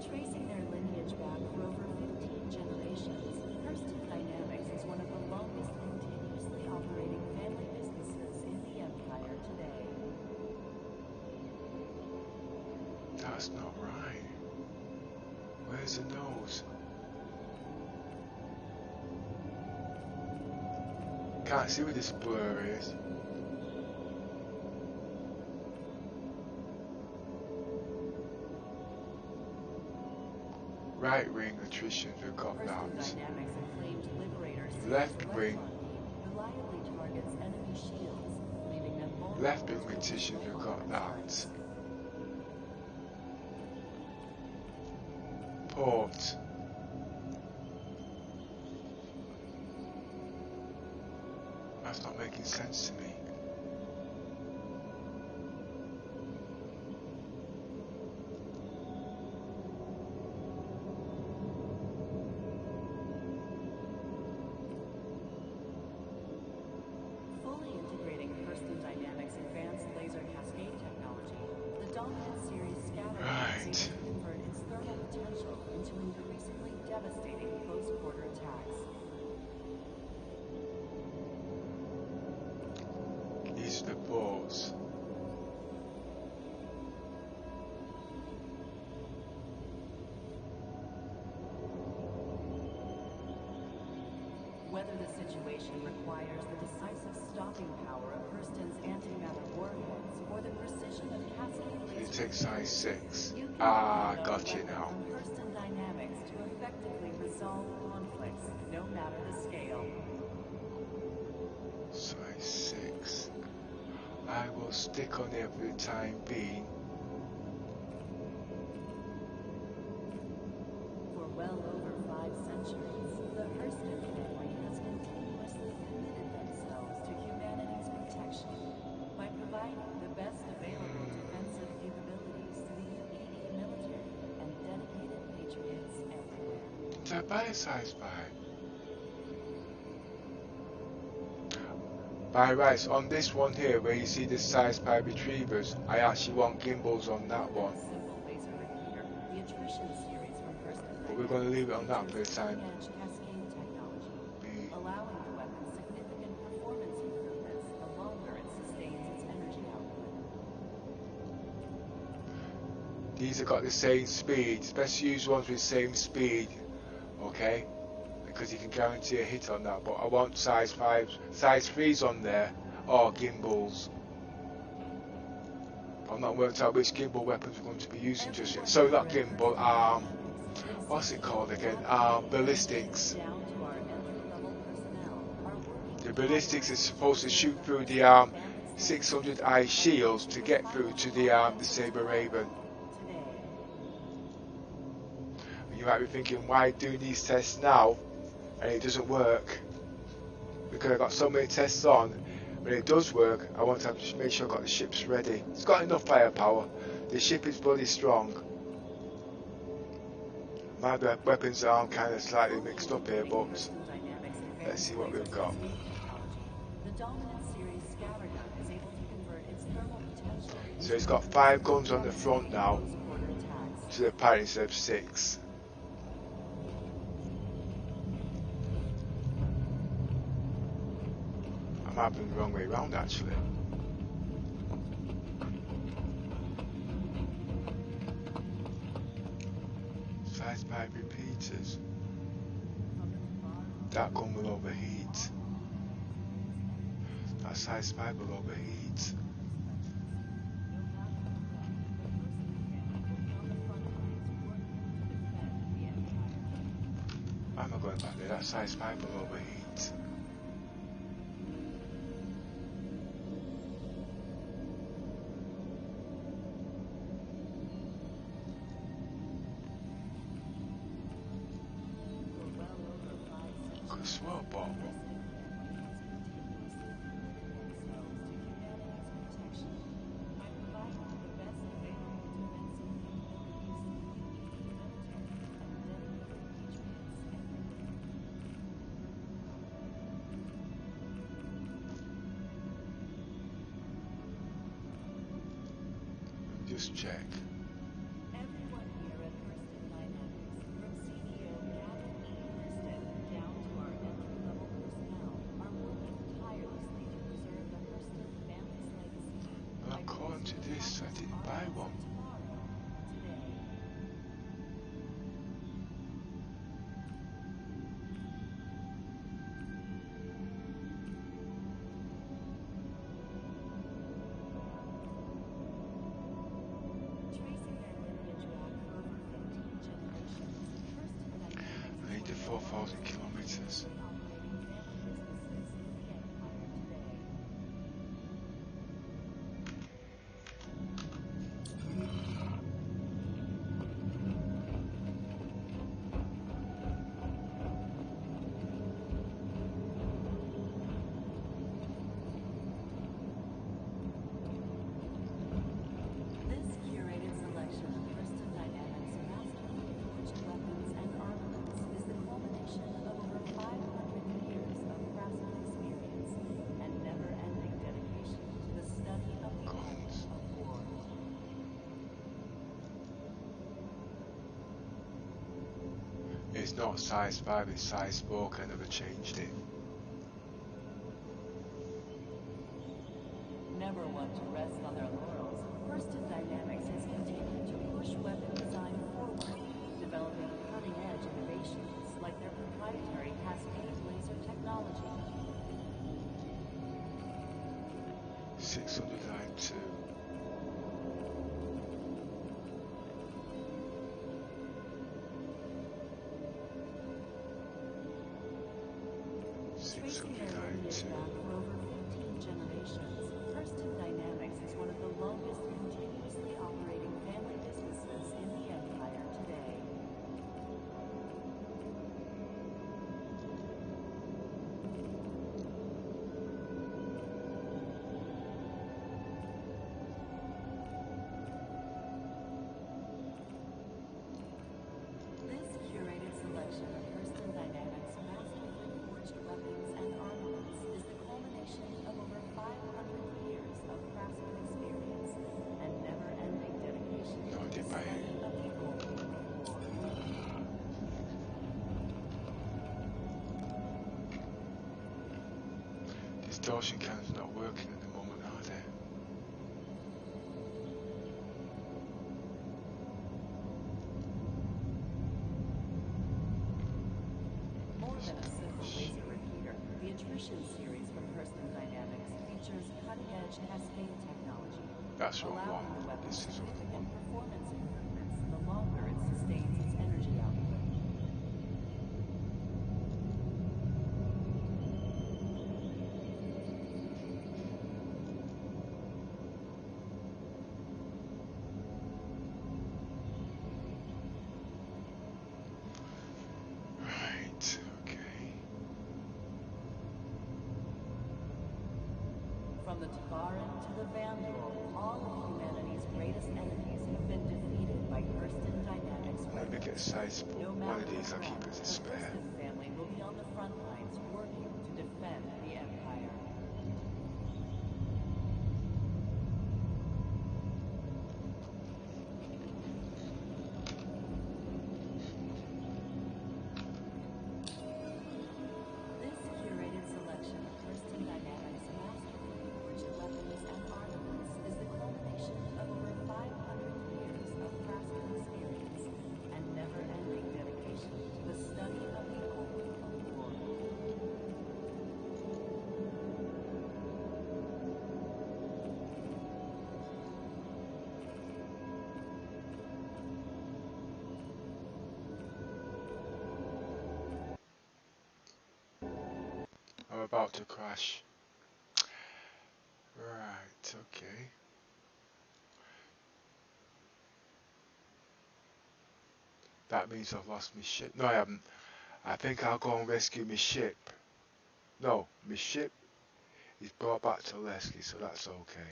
Tracing their lineage back for over 15 generations, Kirsten Dynamics is one of the longest continuously operating family businesses in the Empire today. That's not right. Where's the nose? Can't see where this blur is. Right wing attrition, we've got Kirsten that. Dynamics acclaimed Liberator Left series wing. electron beam reliably targets enemy shields, leaving them vulnerable Left wing to attrition, additional we've got armor that. strikes. Port. That's not making sense to me. Fully integrating Kirsten Dynamics' advanced laser cascade technology, the dominant series scatter gun is able to convert its thermal potential into increasingly devastating close-quarter attacks. These are the ports. Whether the situation requires the decisive stopping power of Kirsten's antimatter warheads or the precision of cascade You laser take size techniques, 6. you can Ah, depend on a got you weapon now. from Kirsten Dynamics to effectively resolve conflicts, no matter the scale. Size 6. I will stick on it for the time being. For well over 5 centuries, the buy a size 5. By rights, on this one here, where you see the size 5 retrievers, I actually want gimbals on that one. Simple laser repeater, the attrition series from First But we're going to leave it on that for the time. edge cascade technology, allowing the weapon significant performance improvements the longer it sustains its energy output. These have got the same speed. It's best to use ones with the same speed, okay? Because you can guarantee a hit on that. But I want size 5s, size 3s on there, or gimbals. I've not worked out which gimbal weapons we're going to be using just yet. So not gimbal, what's it called again? Ballistics. The ballistics is supposed to shoot through the 600 eye shields to get through to the Sabre Raven. And you might be thinking, why do these tests now and it doesn't work? Because I've got so many tests on. When it does work, I want to make sure I've got the ships ready. It's got enough firepower. The ship is bloody strong. My weapons are kind of slightly mixed up here, but let's see what we've got. So it's got 5 guns on the front now, to the pilot instead of 6. I might have been the wrong way around actually. Size 5 repeaters. That gun will overheat. That size 5 will overheat. Why am I going back there? That size 5 will overheat. Swell bottle. Just check. Everyone here at Hurston Dynamics, from CEO Gavin Hurston down to our entry-level personnel, are working tirelessly to preserve the Hurston family's legacy. Well, according to this, I didn't buy one. I need the 4,000 kilometers. This curated selection of Hurston Dynamics masterfully forged weapons and armaments is the culmination of over 500 years of craftsman experience and never-ending dedication to the study of the art of war. It's not size 5, it's size 4, I never changed it. Never one to rest on their laurels, Hurston Dynamics has continued to push weapon design forward, developing cutting-edge innovations like their proprietary cascade laser technology. 692. Tracing their lineage back for over 15 generations, Hurston Dynamics is one of the longest continuously operating family businesses in the Empire today. This curated selection of Hurston distortion cannons not working at the moment, are they? More than a simple laser repeater, the Attrition series from Hurston Dynamics features cutting-edge cascade technology, That's what I allowing want. the weapon This is what I significant want. performance improvements the longer it sustains its energy output. Right, okay. From the Tavaran to the Vandal, all of humanity's greatest enemies have been defeated by Hurston Dynamics Let me get a weapons. sizable No one matter of these. the I'll keep threat, as a the spare. Hurston family will be on the front lines working to defend the Empire. This curated selection of Hurston Dynamics masterfully forged weapons and armaments is the culmination of over 500 years of craftsman experience and never-ending dedication to the study of the art of war. I'm about to crash. Right, okay. That means I've lost my ship. No, I haven't. I think I'll go and rescue my ship. No, my ship is brought back to Leslie, so that's okay.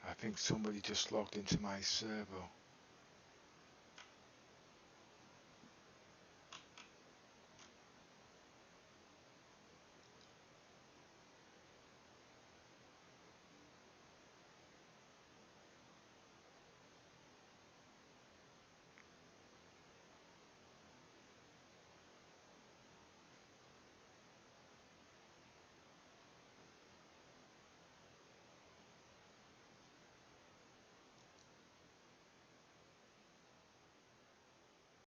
I think somebody just logged into my server.